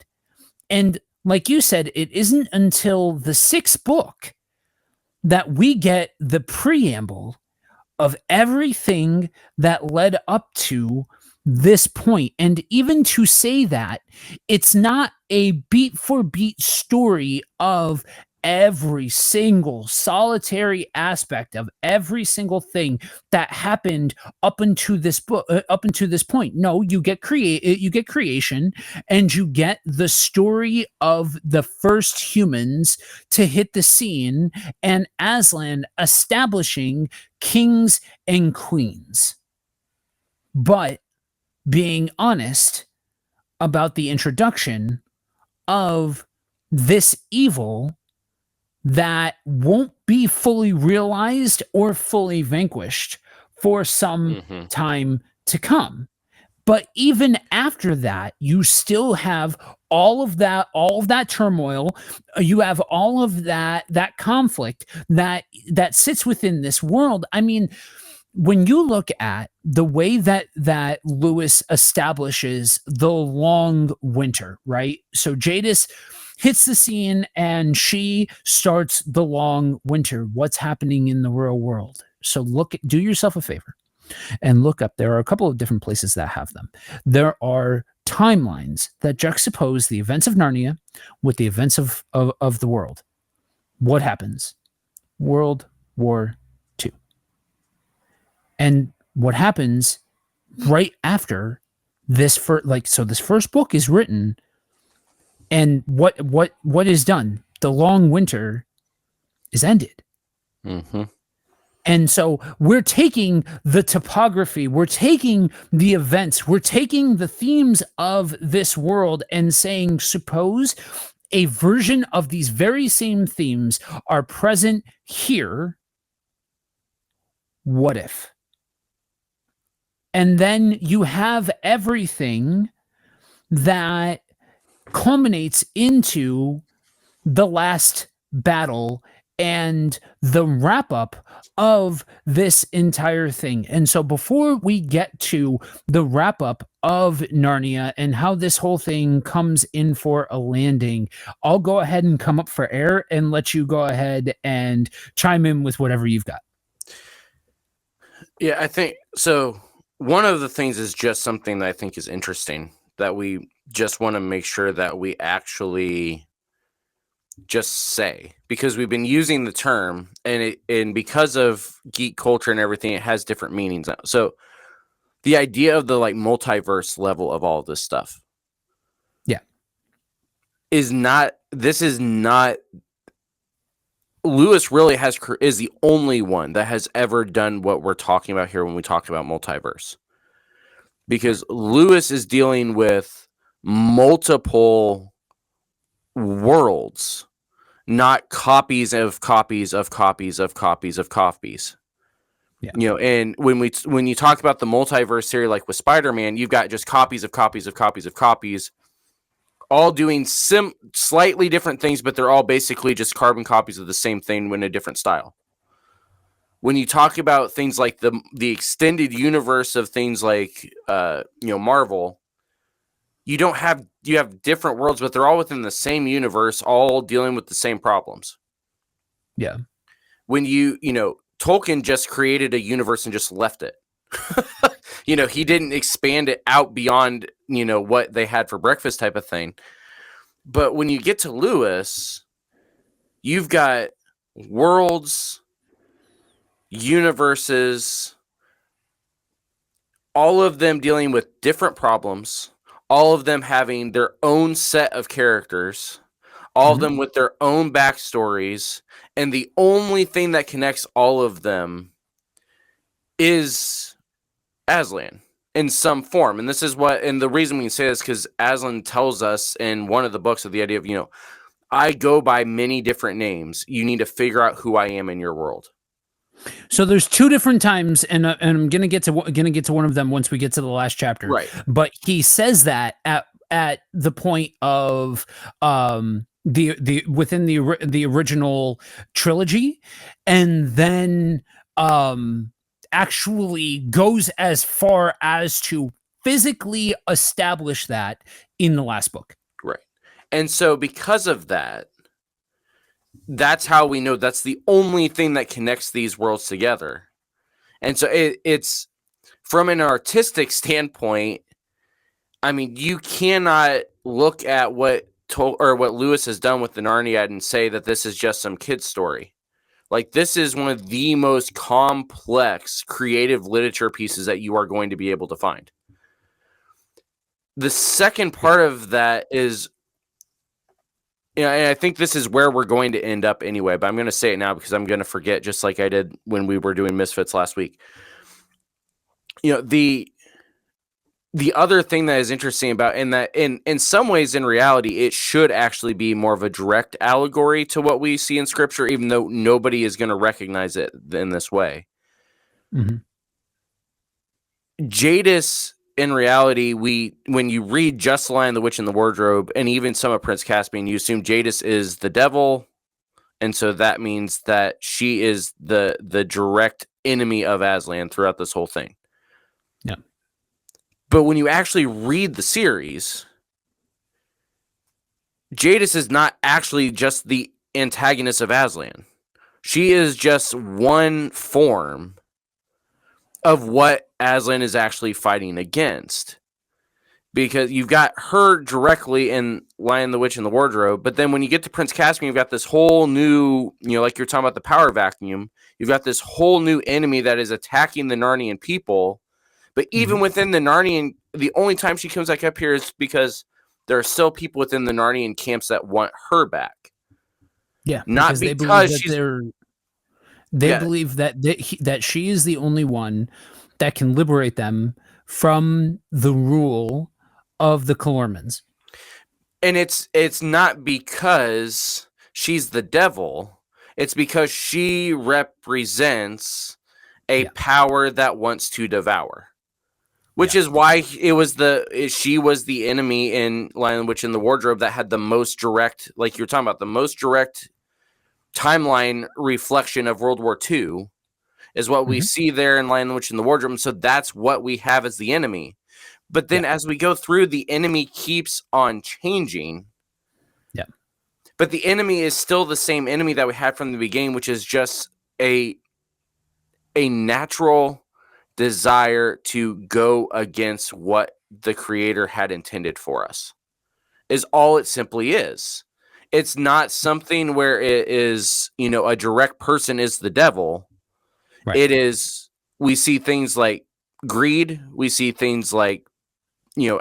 And like you said, it isn't until the sixth book that we get the preamble of everything that led up to this point. And even to say that it's not a beat for beat story of every single solitary aspect of every single thing that happened up into this book, up into this point. No, you get creation, and you get the story of the first humans to hit the scene, and Aslan establishing kings and queens. But being honest about the introduction of this evil that won't be fully realized or fully vanquished for some time to come. But even after that, you still have all of that turmoil. You have all of that conflict that sits within this world. I mean, when you look at the way that Lewis establishes the long winter, right? So Jadis hits the scene and she starts the long winter. What's happening in the real world? So do yourself a favor and look up. There are a couple of different places that have them. There are timelines that juxtapose the events of Narnia with the events of the world. What happens? World War II. And what happens right after this this first book is written, and what is done? The long winter is ended. And so we're taking the topography, we're taking the events, we're taking the themes of this world and saying, suppose a version of these very same themes are present here. What if? And then you have everything that culminates into the last battle and the wrap up of this entire thing. And so before we get to the wrap up of Narnia and how this whole thing comes in for a landing, I'll go ahead and come up for air and let you go ahead and chime in with whatever you've got. Yeah, I think so. One of the things is just something that I think is interesting that we just want to make sure that we actually just say, because we've been using the term and because of geek culture and everything, it has different meanings now. So the idea of the like multiverse level of all this stuff, is not Lewis really is the only one that has ever done what we're talking about here when we talk about multiverse, because Lewis is dealing with multiple worlds, not copies of copies of copies of copies of copies. Yeah. You know, and when you talk about the multiverse theory, like with Spider-Man, you've got just copies of copies of copies of copies, all doing slightly different things, but they're all basically just carbon copies of the same thing in a different style. When you talk about things like the extended universe of things like Marvel, you have different worlds, but they're all within the same universe, all dealing with the same problems. Yeah. When Tolkien just created a universe and just left it. He didn't expand it out beyond, what they had for breakfast type of thing. But when you get to Lewis, you've got worlds, universes, all of them dealing with different problems, all of them having their own set of characters, all of them with their own backstories, and the only thing that connects all of them is Aslan in some form. And this is and the reason we can say this, because Aslan tells us in one of the books of the idea of, I go by many different names. You need to figure out who I am in your world. So there's two different times, and I'm gonna get to one of them once we get to the last chapter. Right. But he says that at the point of the within the original trilogy, and then actually goes as far as to physically establish that in the last book. Right. And so because of that, that's how we know that's the only thing that connects these worlds together. And so it's from an artistic standpoint, I mean, you cannot look at what Lewis has done with the Narnia and say that this is just some kid's story. Like, this is one of the most complex creative literature pieces that you are going to be able to find. The second part of that is, and I think this is where we're going to end up anyway, but I'm going to say it now because I'm going to forget, just like I did when we were doing Misfits last week. The other thing that is interesting about, and that in some ways, in reality, it should actually be more of a direct allegory to what we see in Scripture, even though nobody is going to recognize it in this way. Mm-hmm. Jadis, in reality, when you read Just the Lion, the Witch, and the Wardrobe, and even some of Prince Caspian, you assume Jadis is the devil, and so that means that she is the direct enemy of Aslan throughout this whole thing. Yeah. But when you actually read the series, Jadis is not actually just the antagonist of Aslan. She is just one form of what Aslan is actually fighting against. Because you've got her directly in Lion, the Witch, and the Wardrobe, but then when you get to Prince Caspian, you've got this whole new, like you're talking about the power vacuum, you've got this whole new enemy that is attacking the Narnian people. But even within the Narnian, the only time she comes back up here is because there are still people within the Narnian camps that want her back. Yeah, not because she's... They believe that she is the only one that can liberate them from the rule of the Calormans. And it's not because she's the devil. It's because she represents a power that wants to devour. Which is why she was the enemy in Lion, Witch, and the Wardrobe that had the most direct, like you were talking about, the most direct timeline reflection of World War II is what we see there in Lion, Witch, and the Wardrobe. And so that's what we have as the enemy. But then as we go through, the enemy keeps on changing. Yeah. But the enemy is still the same enemy that we had from the beginning, which is just a natural desire to go against what the Creator had intended for us, is all it simply is. It's not something where it is, a direct person is the devil. Right. It is, we see things like greed. We see things like,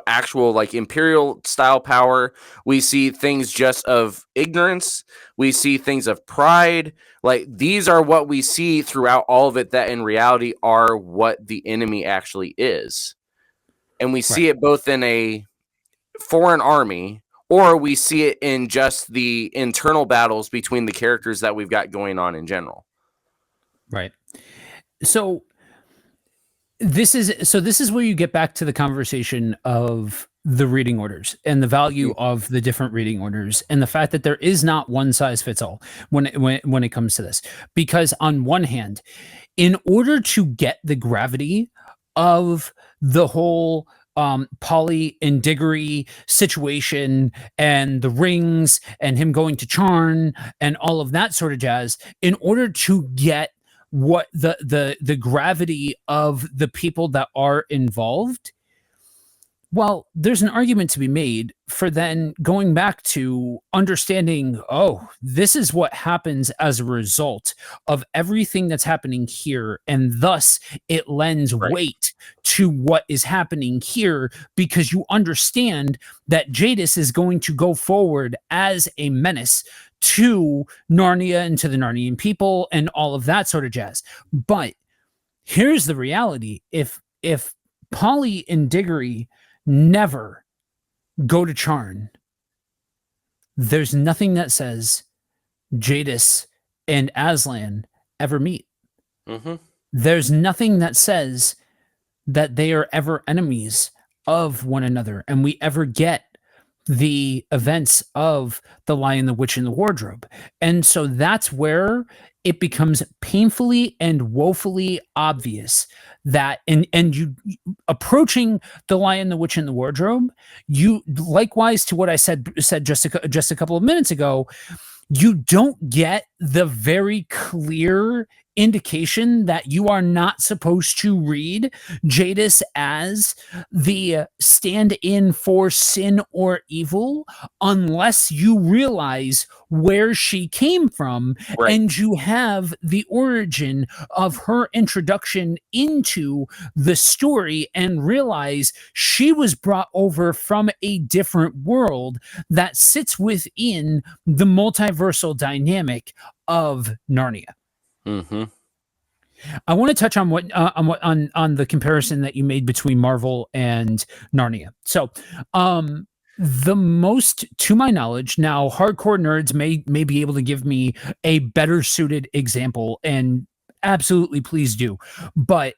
actual like imperial style power. We see things just of ignorance. We see things of pride. Like, these are what we see throughout all of it, that in reality are what the enemy actually is. And we see it both in a foreign army, or we see it in just the internal battles between the characters that we've got going on in general. Right. So this is where you get back to the conversation of the reading orders and the value of the different reading orders, and the fact that there is not one size fits all when it comes to this. Because on one hand, in order to get the gravity of the whole Polly and Diggory situation and the rings and him going to Charn and all of that sort of jazz, in order to get what the gravity of the people that are involved, well, there's an argument to be made for then going back to understanding, this is what happens as a result of everything that's happening here, and thus it lends weight to what is happening here, because you understand that Jadis is going to go forward as a menace to Narnia and to the Narnian people and all of that sort of jazz. But here's the reality. If Polly and Diggory never go to Charn, there's nothing that says Jadis and Aslan ever meet. There's nothing that says that they are ever enemies of one another, and we ever get the events of The Lion, the Witch, and the Wardrobe. And so that's where it becomes painfully and woefully obvious that and you approaching The Lion, the Witch, and the Wardrobe, you likewise to what I said just a couple of minutes ago, you don't get the very clear indication that you are not supposed to read Jadis as the stand-in for sin or evil unless you realize where she came from, Right. and you have the origin of her introduction into the story and realize she was brought over from a different world that sits within the multiversal dynamic of Narnia. Mm-hmm. I want to touch on on the comparison that you made between Marvel and Narnia. So, the most, to my knowledge, now hardcore nerds may be able to give me a better suited example, and absolutely please do. But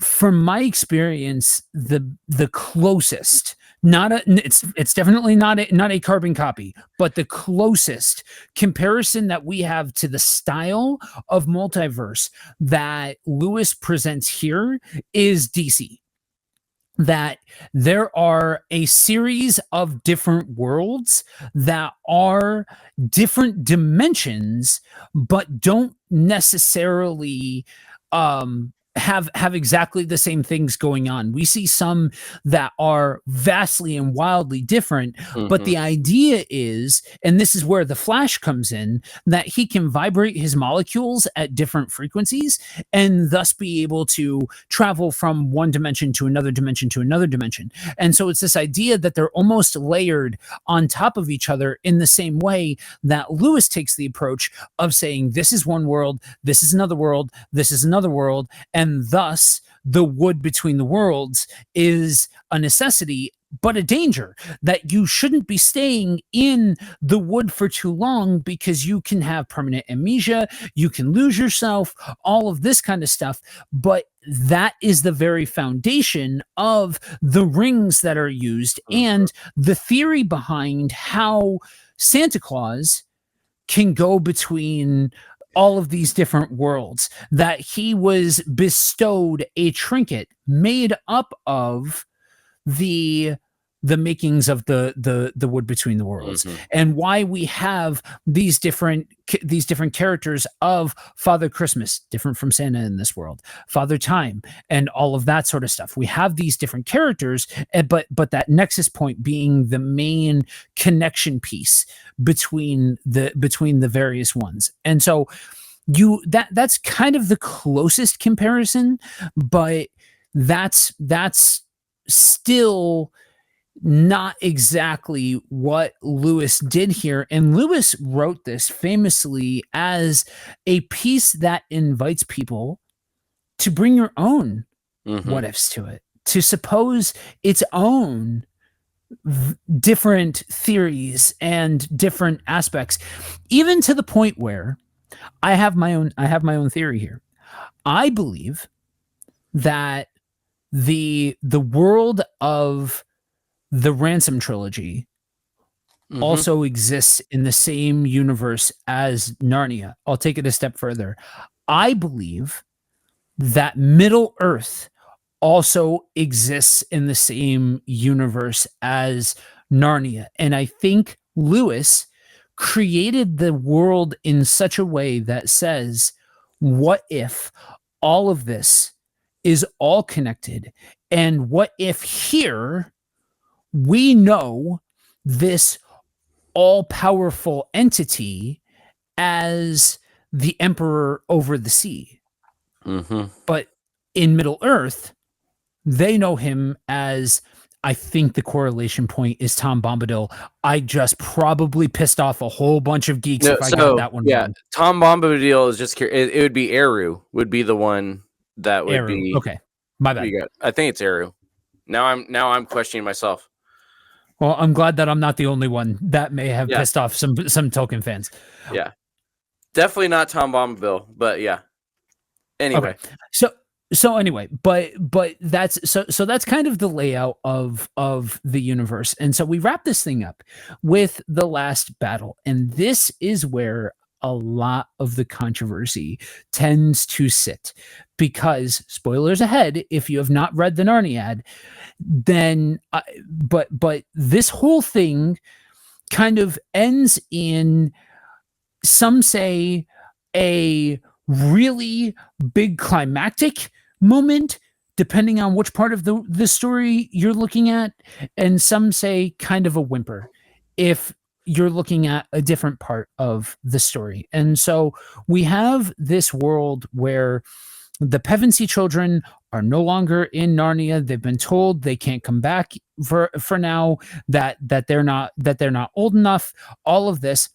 from my experience, the closest, it's definitely not a carbon copy, but the closest comparison that we have to the style of multiverse that Lewis presents here is DC. That there are a series of different worlds that are different dimensions, but don't necessarily have exactly the same things going on. We see some that are vastly and wildly different, but the idea is, and this is where the Flash comes in, that he can vibrate his molecules at different frequencies and thus be able to travel from one dimension to another dimension to another dimension. And so it's this idea that they're almost layered on top of each other in the same way that Lewis takes the approach of saying, this is one world, this is another world, this is another world, and thus the wood between the worlds is a necessity, but a danger, that you shouldn't be staying in the wood for too long because you can have permanent amnesia, you can lose yourself, all of this kind of stuff. But that is the very foundation of the rings that are used and the theory behind how Santa Claus can go between all of these different worlds, that he was bestowed a trinket made up of the makings of the wood between the worlds, and why we have these different characters of Father Christmas, different from Santa in this world, Father Time, and all of that sort of stuff. We have these different characters, but that nexus point being the main connection piece between the various ones. And so that's kind of the closest comparison, but that's still not exactly what Lewis did here. And Lewis wrote this famously as a piece that invites people to bring your own what ifs to it, to suppose its own different theories and different aspects, even to the point where I have my own theory here. I believe that the world of the Ransom trilogy also exists in the same universe as Narnia. I'll take it a step further. I believe that Middle Earth also exists in the same universe as Narnia. And I think Lewis created the world in such a way that says, what if all of this is all connected? And what if here we know this all-powerful entity as the emperor over the sea? But in Middle Earth, they know him as, I think the correlation point is Tom Bombadil. I just probably pissed off a whole bunch of geeks if I got that one wrong. Tom Bombadil is just it would be Eru would be the one that would be. Okay, my bad. I think it's Eru. Now I'm questioning myself. Well, I'm glad that I'm not the only one that may have pissed off some Tolkien fans. Yeah, definitely not Tom Bombadil, but yeah. Anyway, okay. So anyway, but that's so that's kind of the layout of the universe. And so we wrap this thing up with the last battle. And this is where a lot of the controversy tends to sit. Because, spoilers ahead, if you have not read the Narniad, then but this whole thing kind of ends in, some say, a really big climactic moment, depending on which part of the story you're looking at, and some say kind of a whimper if you're looking at a different part of the story. And so we have this world where the Pevensey children are no longer in Narnia. They've been told they can't come back for now, that they're not old enough, all of this.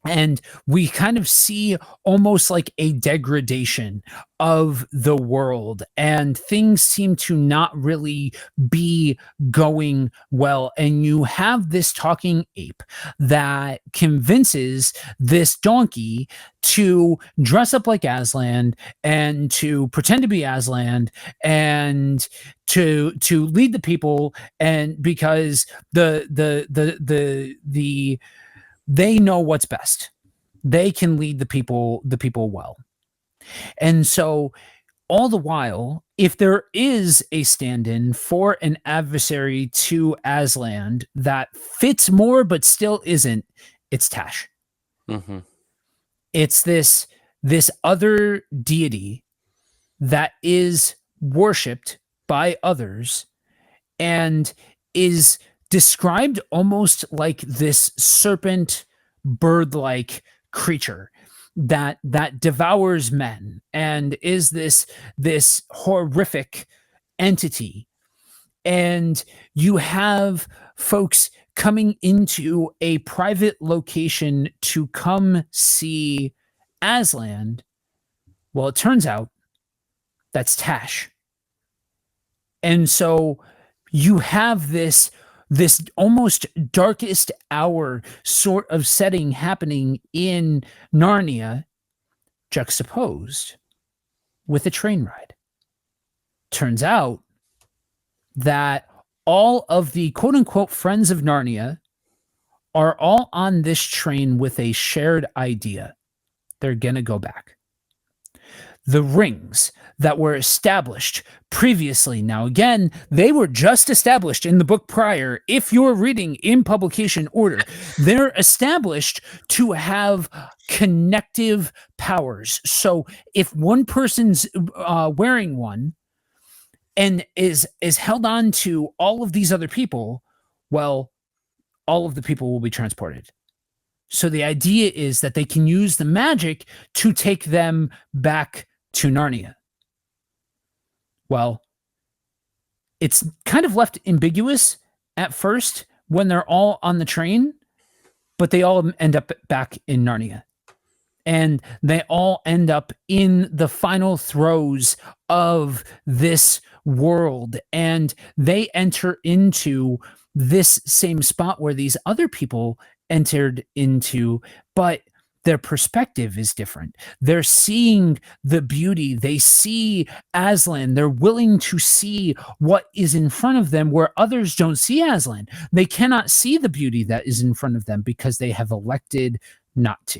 And we kind of see almost like a degradation of the world, and things seem to not really be going well. And you have this talking ape that convinces this donkey to dress up like Aslan and to pretend to be Aslan and to lead the people, and because they know what's best. They can lead the people well. And so all the while, if there is a stand-in for an adversary to Aslan that fits more but still isn't, it's Tash. Mm-hmm. It's this other deity that is worshipped by others and is described almost like this serpent bird-like creature that devours men and is this horrific entity. And you have folks coming into a private location to come see Aslan. Well, it turns out that's Tash. And so you have this almost darkest hour sort of setting happening in Narnia, juxtaposed with a train ride. Turns out that all of the quote unquote friends of Narnia are all on this train with a shared idea. They're going to go back. The rings that were established previously. Now, again, they were just established in the book prior. If you're reading in publication order, they're established to have connective powers. So if one person's wearing one and is held on to all of these other people, well, all of the people will be transported. So the idea is that they can use the magic to take them back to Narnia. Well, it's kind of left ambiguous at first when they're all on the train, but they all end up back in Narnia. And they all end up in the final throes of this world. And they enter into this same spot where these other people entered into, but their perspective is different. They're seeing the beauty. They see Aslan. They're willing to see what is in front of them where others don't see Aslan. They cannot see the beauty that is in front of them because they have elected not to.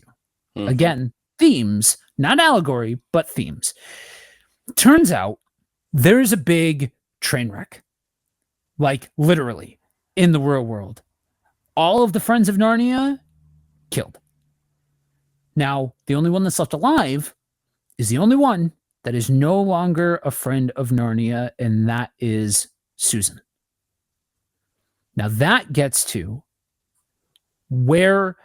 Mm-hmm. Again, themes, not allegory, but themes. Turns out there's a big train wreck, like literally in the real world. All of the friends of Narnia killed. Now, the only one that's left alive is the only one that is no longer a friend of Narnia, and that is Susan. Now, that gets to where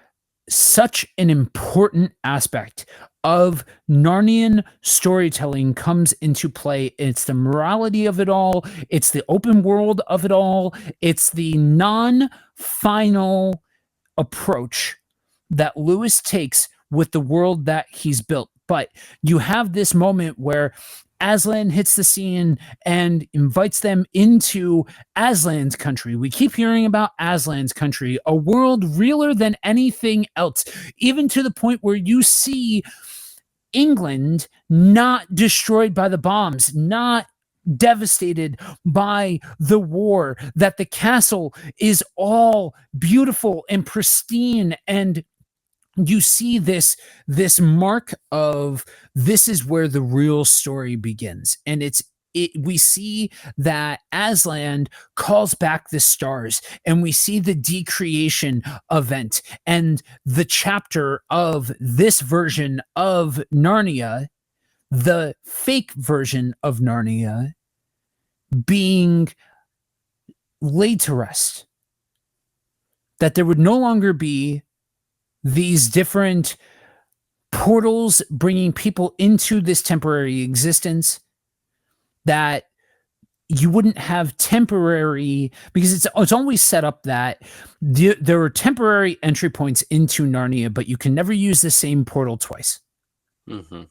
such an important aspect of Narnian storytelling comes into play. It's the morality of it all. It's the open world of it all. It's the non-final approach that Lewis takes with the world that he's built. But you have this moment where Aslan hits the scene and invites them into Aslan's country. We keep hearing about Aslan's country, a world realer than anything else, even to the point where you see England not destroyed by the bombs, not devastated by the war, that the castle is all beautiful and pristine and you see this mark of this is where the real story begins, and we see that Aslan calls back the stars, and we see the decreation event, and the chapter of this version of Narnia, the fake version of Narnia, being laid to rest. That there would no longer be these different portals bringing people into this temporary existence, that you wouldn't have temporary, because it's always set up that there are temporary entry points into Narnia, but you can never use the same portal twice. Mm-hmm.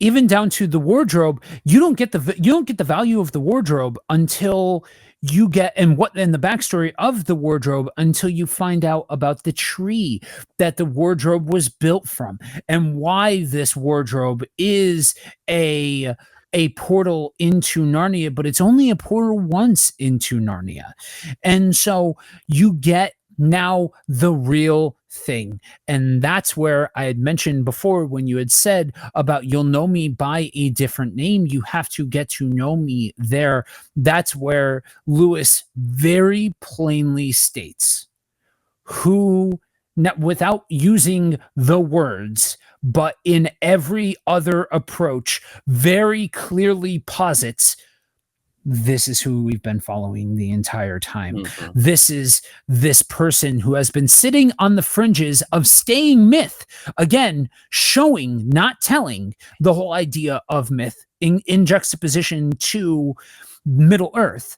Even down to the wardrobe, you don't get the value of the wardrobe until you get and the backstory of the wardrobe until you find out about the tree that the wardrobe was built from, and why this wardrobe is a portal into Narnia, but it's only a portal once into Narnia. And so you get now the real thing. And that's where I had mentioned before, when you had said about you'll know me by a different name, you have to get to know me there. That's where Lewis very plainly states who, without using the words, but in every other approach, very clearly posits, this is who we've been following the entire time. Mm-hmm. This is this person who has been sitting on the fringes of staying myth. Again, showing, not telling, the whole idea of myth in juxtaposition to Middle Earth,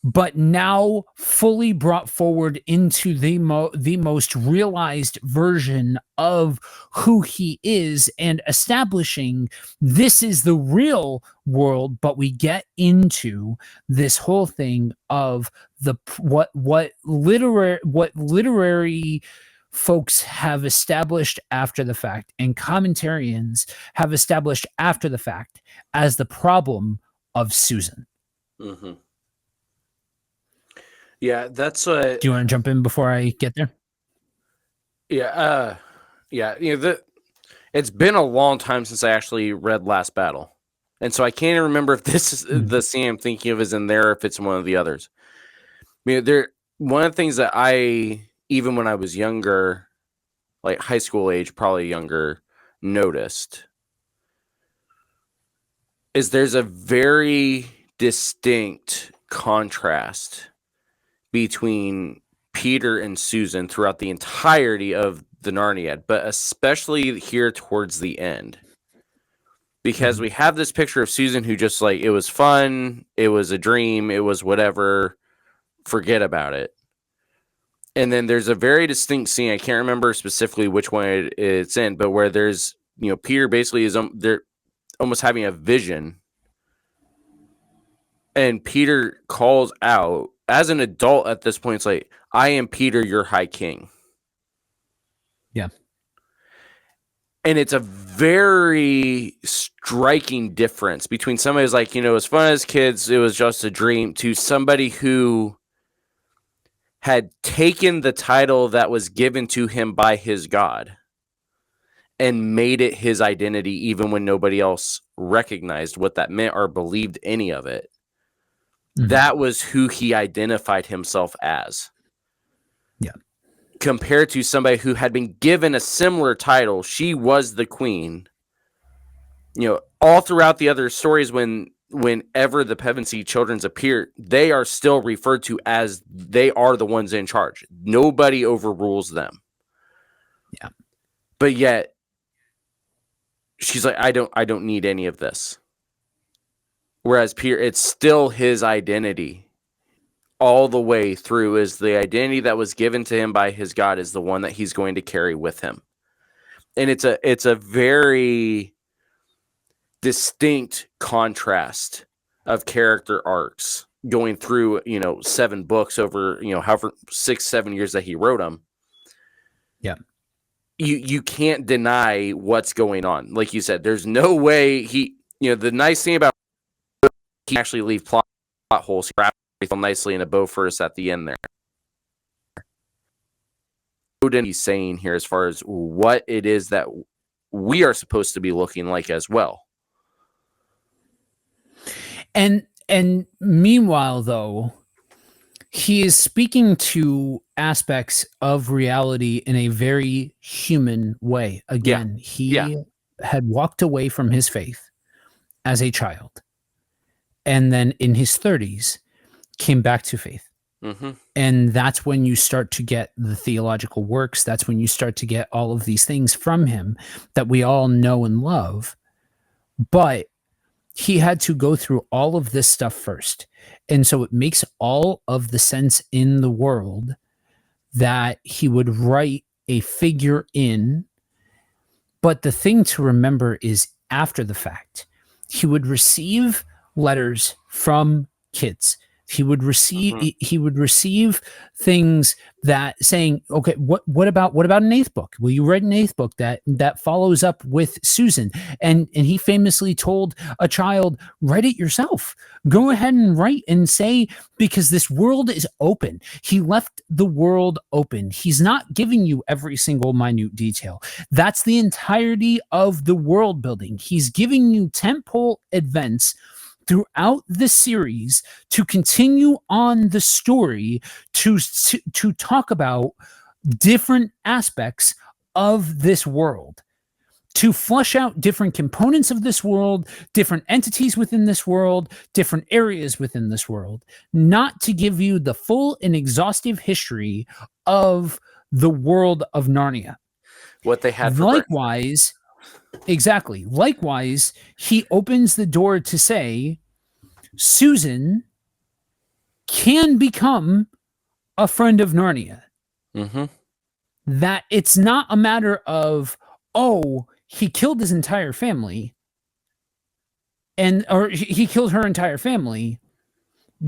but now fully brought forward into the most realized version of who he is, and establishing this is the real world. But we get into this whole thing of what literary folks have established after the fact, and commentarians have established after the fact, as the problem of Susan. Mm-hmm. Yeah, that's Do you want to jump in before I get there? Yeah, it's been a long time since I actually read Last Battle, and so I can't even remember if this is the scene I'm thinking of is in there, or if it's one of the others. One of the things that I, even when I was younger, like high school age, probably younger, noticed is there's a very distinct contrast between Peter and Susan throughout the entirety of the Narnia, but especially here towards the end. Because we have this picture of Susan who just like, it was fun, it was a dream, it was whatever, forget about it. And then there's a very distinct scene, I can't remember specifically which one it's in, but where there's, Peter basically is they're almost having a vision. And Peter calls out, as an adult at this point, it's like, I am Peter, your high king. Yeah. And it's a very striking difference between somebody who's like, as fun as kids, it was just a dream, to somebody who had taken the title that was given to him by his God and made it his identity, even when nobody else recognized what that meant or believed any of it. Mm-hmm. That was who he identified himself as. Yeah. Compared to somebody who had been given a similar title. She was the queen. All throughout the other stories, whenever the Pevensey children appear, they are still referred to as they are the ones in charge. Nobody overrules them. Yeah. But yet she's like, I don't need any of this. Whereas Peter, it's still his identity all the way through, is the identity that was given to him by his God is the one that he's going to carry with him. And it's a very distinct contrast of character arcs going through, 7 books over, however 6-7 years that he wrote them. Yeah. You can't deny what's going on. Like you said, there's no way the nice thing about he actually leave plot holes, wrap everything nicely in a bow first at the end there. he's saying here as far as what it is that we are supposed to be looking like as well. And meanwhile, though, he is speaking to aspects of reality in a very human way. Again, he had walked away from his faith as a child, and then in his 30s came back to faith. Mm-hmm. And that's when you start to get the theological works. That's when you start to get all of these things from him that we all know and love. But he had to go through all of this stuff first. And so it makes all of the sense in the world that he would write a figure in. But the thing to remember is after the fact, he would receive letters from kids. He would receive things that saying, okay, what about an eighth book? Will you write an eighth book that follows up with Susan? And he famously told a child, write it yourself. Go ahead and write and say, because this world is open. He left the world open. He's not giving you every single minute detail. That's the entirety of the world building. He's giving you tentpole events throughout the series to continue on the story, to talk about different aspects of this world, to flesh out different components of this world, different entities within this world, different areas within this world, not to give you the full and exhaustive history of the world of Narnia. What they had for likewise, exactly. Likewise, he opens the door to say, Susan can become a friend of Narnia. Mm-hmm. That it's not a matter of, oh, he killed his entire family, or he killed her entire family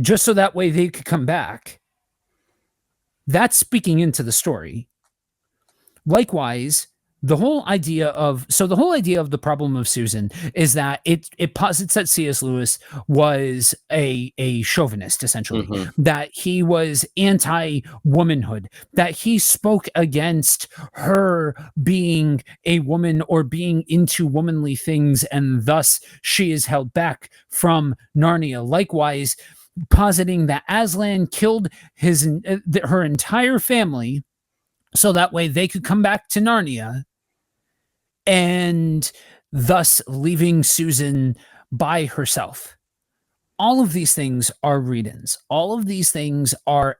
just so that way they could come back. That's speaking into the story. Likewise, the whole idea of the problem of Susan is that it posits that C.S. Lewis was a chauvinist, essentially, that he was anti-womanhood, that he spoke against her being a woman or being into womanly things, and thus she is held back from Narnia. Likewise, positing that Aslan killed her entire family so that way they could come back to Narnia, and thus leaving Susan by herself. All of these things are read-ins. All of these things are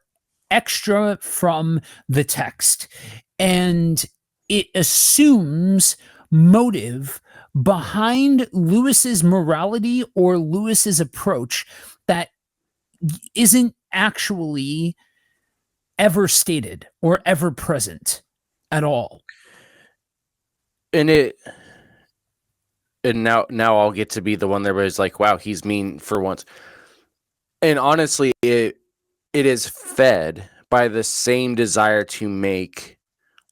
extra from the text. And it assumes motive behind Lewis's morality or Lewis's approach that isn't actually ever stated or ever present at all. And now I'll get to be the one that was like, wow, he's mean for once. And honestly, it is fed by the same desire to make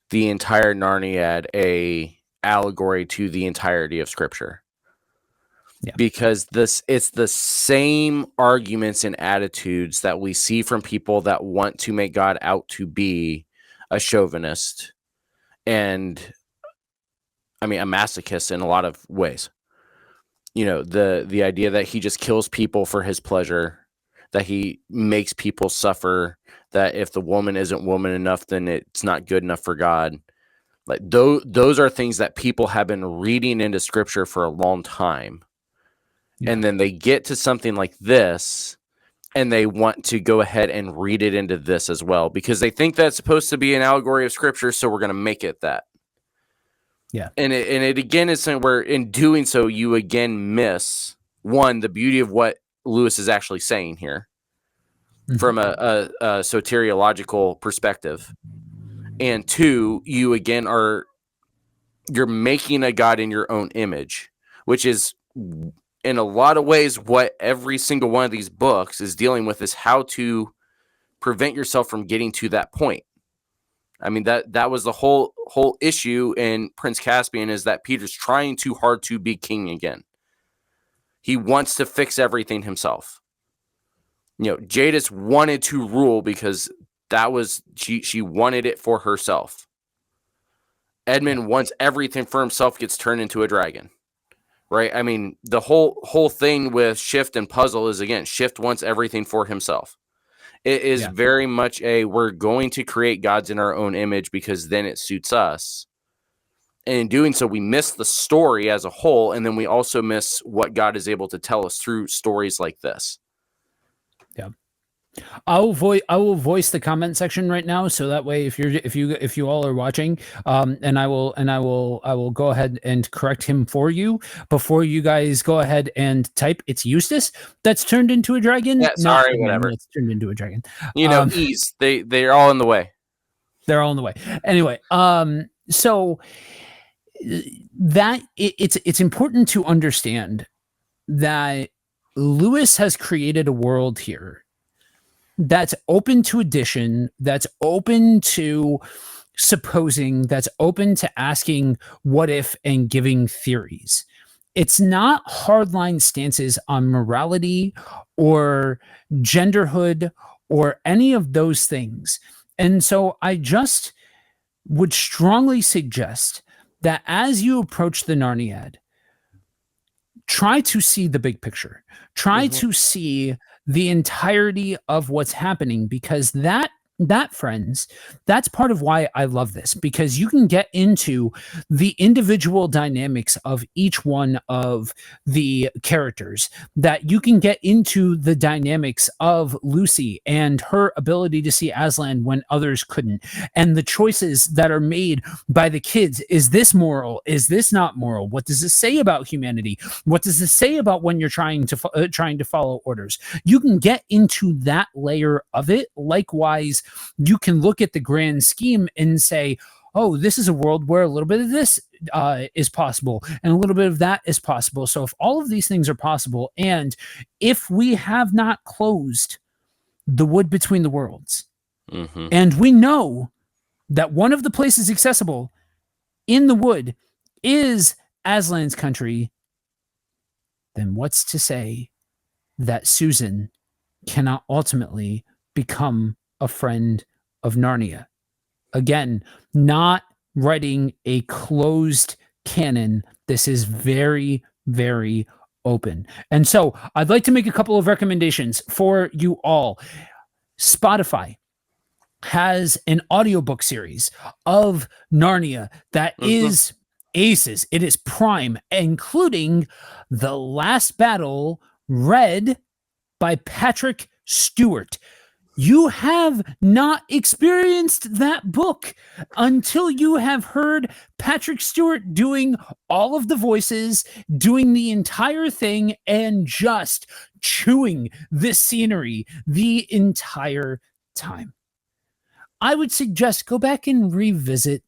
the entire Narniad a allegory to the entirety of Scripture. Yeah. Because it's the same arguments and attitudes that we see from people that want to make God out to be a chauvinist and, I mean, a masochist in a lot of ways. You know, the idea that he just kills people for his pleasure, that he makes people suffer, that if the woman isn't woman enough, then it's not good enough for God. Like those are things that people have been reading into Scripture for a long time. Yeah. And then they get to something like this and they want to go ahead and read it into this as well because they think that's supposed to be an allegory of Scripture, so we're going to make it that. Yeah. And it again is something where in doing so, you again miss, one, the beauty of what Lewis is actually saying here from a soteriological perspective. And two, you again you're making a God in your own image, which is in a lot of ways what every single one of these books is dealing with, is how to prevent yourself from getting to that point. I mean, that was the whole issue in Prince Caspian, is that Peter's trying too hard to be king again. He wants to fix everything himself. You know, Jadis wanted to rule because that was she wanted it for herself. Edmund wants everything for himself, gets turned into a dragon. Right? I mean, the whole thing with Shift and Puzzle is, again, Shift wants everything for himself. It is very much we're going to create gods in our own image because then it suits us. And in doing so, we miss the story as a whole, and then we also miss what God is able to tell us through stories like this. Yeah. I will voice the comment section right now, so that way if you all are watching, and I will go ahead and correct him for you before you guys go ahead and type. It's Eustace that's turned into a dragon. Yeah, sorry, whatever. That's turned into a dragon. Ease. They're all in the way. They're all in the way. Anyway, so that it's important to understand that Lewis has created a world here that's open to addition, that's open to supposing, that's open to asking what if and giving theories. It's not hardline stances on morality or genderhood or any of those things. And so I just would strongly suggest that as you approach the Narniad, try to see the big picture. Try to see the entirety of what's happening, because that friends, that's part of why I love this, because you can get into the individual dynamics of each one of the characters, that you can get into the dynamics of Lucy and her ability to see Aslan when others couldn't, and the choices that are made by the kids. Is this moral? Is this not moral? What does this say about humanity? What does this say about when you're trying to follow orders? You can get into that layer of it. Likewise, you can look at the grand scheme and say, oh, this is a world where a little bit of this is possible and a little bit of that is possible. So if all of these things are possible, and if we have not closed the wood between the worlds, and we know that one of the places accessible in the wood is Aslan's country, then what's to say that Susan cannot ultimately become a friend of Narnia? Again, not writing a closed canon. This is very, very open. And so I'd like to make a couple of recommendations for you all. Spotify has an audiobook series of Narnia that is aces. It is prime, including The Last Battle, read by Patrick Stewart. You have not experienced that book until you have heard Patrick Stewart doing all of the voices, doing the entire thing, and just chewing this scenery the entire time. I would suggest go back and revisit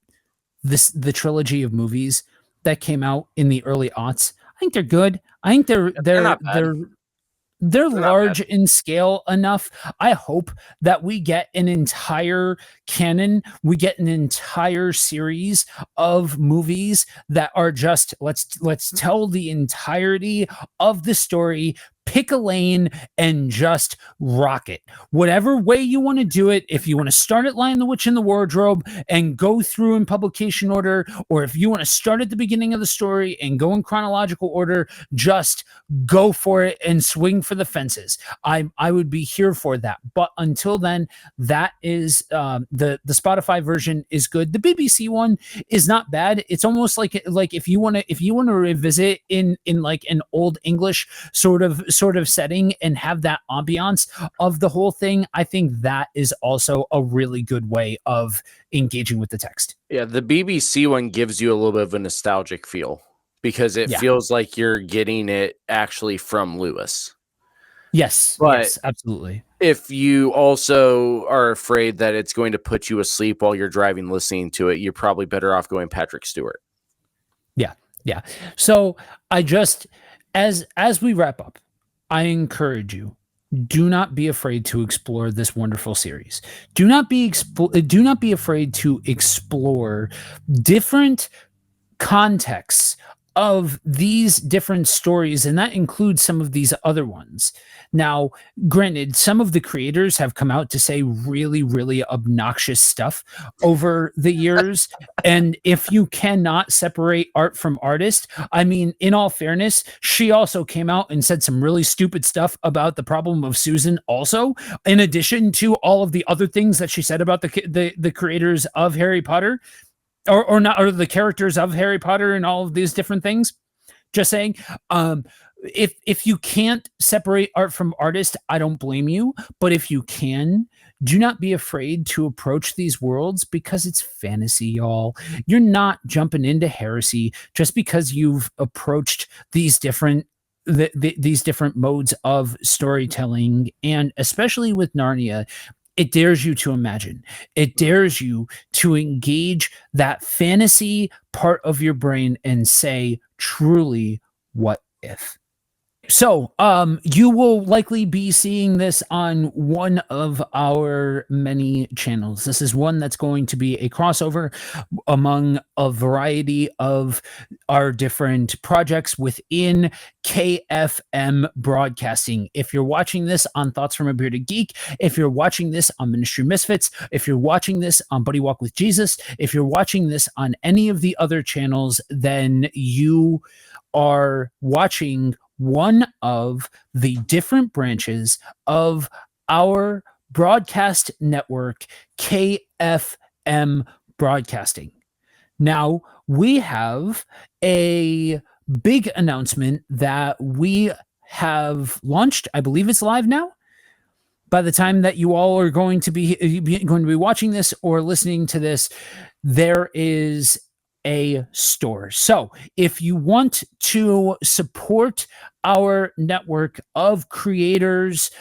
the trilogy of movies that came out in the early aughts. I think they're good. I think they're large in scale enough. I hope that we get an entire canon. We get an entire series of movies that are just, let's tell the entirety of the story, pick a lane, and just rock it. Whatever way you want to do it. If you want to start at Lion the Witch in the Wardrobe and go through in publication order, or if you want to start at the beginning of the story and go in chronological order, just go for it and swing for the fences. I would be here for that. But until then, that is the Spotify version is good. The BBC one is not bad. It's almost like if you want to revisit in like an old English sort of setting and have that ambiance of the whole thing, I think that is also a really good way of engaging with the text. Yeah, the BBC one gives you a little bit of a nostalgic feel because it feels like you're getting it actually from Lewis. Yes, but yes, absolutely. If you also are afraid that it's going to put you asleep while you're driving listening to it, you're probably better off going Patrick Stewart. Yeah. So I just, as we wrap up, I encourage you, do not be afraid to explore this wonderful series. Do not be afraid to explore different contexts of these different stories, and that includes some of these other ones. Now, granted, some of the creators have come out to say really, really obnoxious stuff over the years. And if you cannot separate art from artist, I mean, in all fairness, she also came out and said some really stupid stuff about the problem of Susan also, in addition to all of the other things that she said about the creators of Harry Potter. Or not, or the characters of Harry Potter and all of these different things. Just saying, if you can't separate art from artist, I don't blame you. But if you can, do not be afraid to approach these worlds, because it's fantasy, y'all. You're not jumping into heresy just because you've approached these different these different modes of storytelling, and especially with Narnia. It dares you to imagine. It dares you to engage that fantasy part of your brain and say, truly, what if? So, you will likely be seeing this on one of our many channels. This is one that's going to be a crossover among a variety of our different projects within KFM broadcasting. If you're watching this on Thoughts from a Bearded Geek, if you're watching this on Ministry Misfits, if you're watching this on BuddyWalk with Jesus, if you're watching this on any of the other channels, then you are watching one of the different branches of our broadcast network, KFM Broadcasting. Now, we have a big announcement that we have launched. I believe it's live now. By the time that you all are going to be watching this or listening to this, there is a store. So if you want to support our network of creators,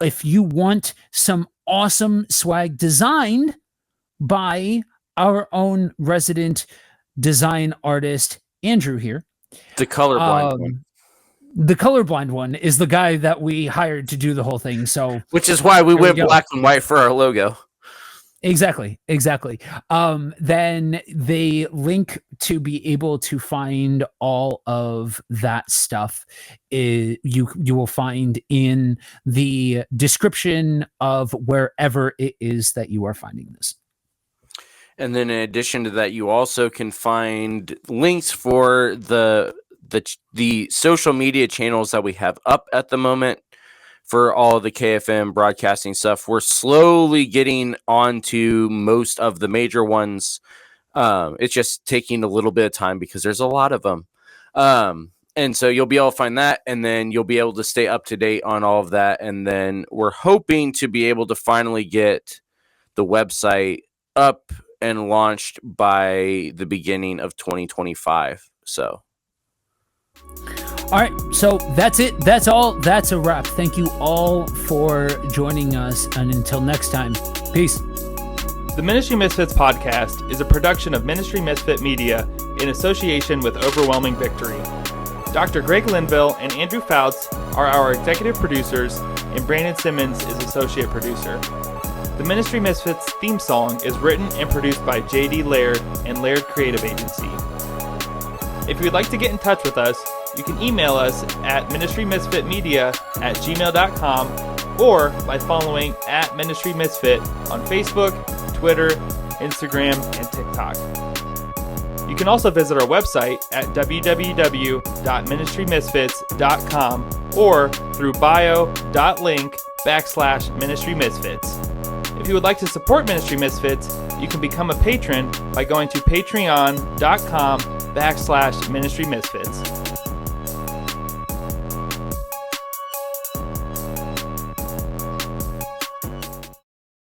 if you want some awesome swag designed by our own resident design artist, Andrew here. The colorblind one. The colorblind one is the guy that we hired to do the whole thing. So, which is why we went black and white for our logo. Exactly. Then the link to be able to find all of that stuff is you will find in the description of wherever it is that you are finding this. And then in addition to that, you also can find links for the social media channels that we have up at the moment. For all of the KFM broadcasting stuff, we're slowly getting onto most of the major ones. It's just taking a little bit of time because there's a lot of them. And so you'll be able to find that, and then you'll be able to stay up to date on all of that. And then we're hoping to be able to finally get the website up and launched by the beginning of 2025. So. All right, so that's it. That's all. That's a wrap. Thank you all for joining us, and until next time, peace. The Ministry Misfits podcast is a production of Ministry Misfit Media in association with Overwhelming Victory. Dr. Greg Linville and Andrew Fouts are our executive producers, and Brandon Simmons is associate producer. The Ministry Misfits theme song is written and produced by J.D. Laird and Laird Creative Agency. If you would like to get in touch with us, you can email us at ministrymisfitmedia@gmail.com or by following @ministrymisfit on Facebook, Twitter, Instagram, and TikTok. You can also visit our website at www.ministrymisfits.com or through bio.link/ministrymisfits. If you would like to support Ministry Misfits, you can become a patron by going to patreon.com/ministrymisfits.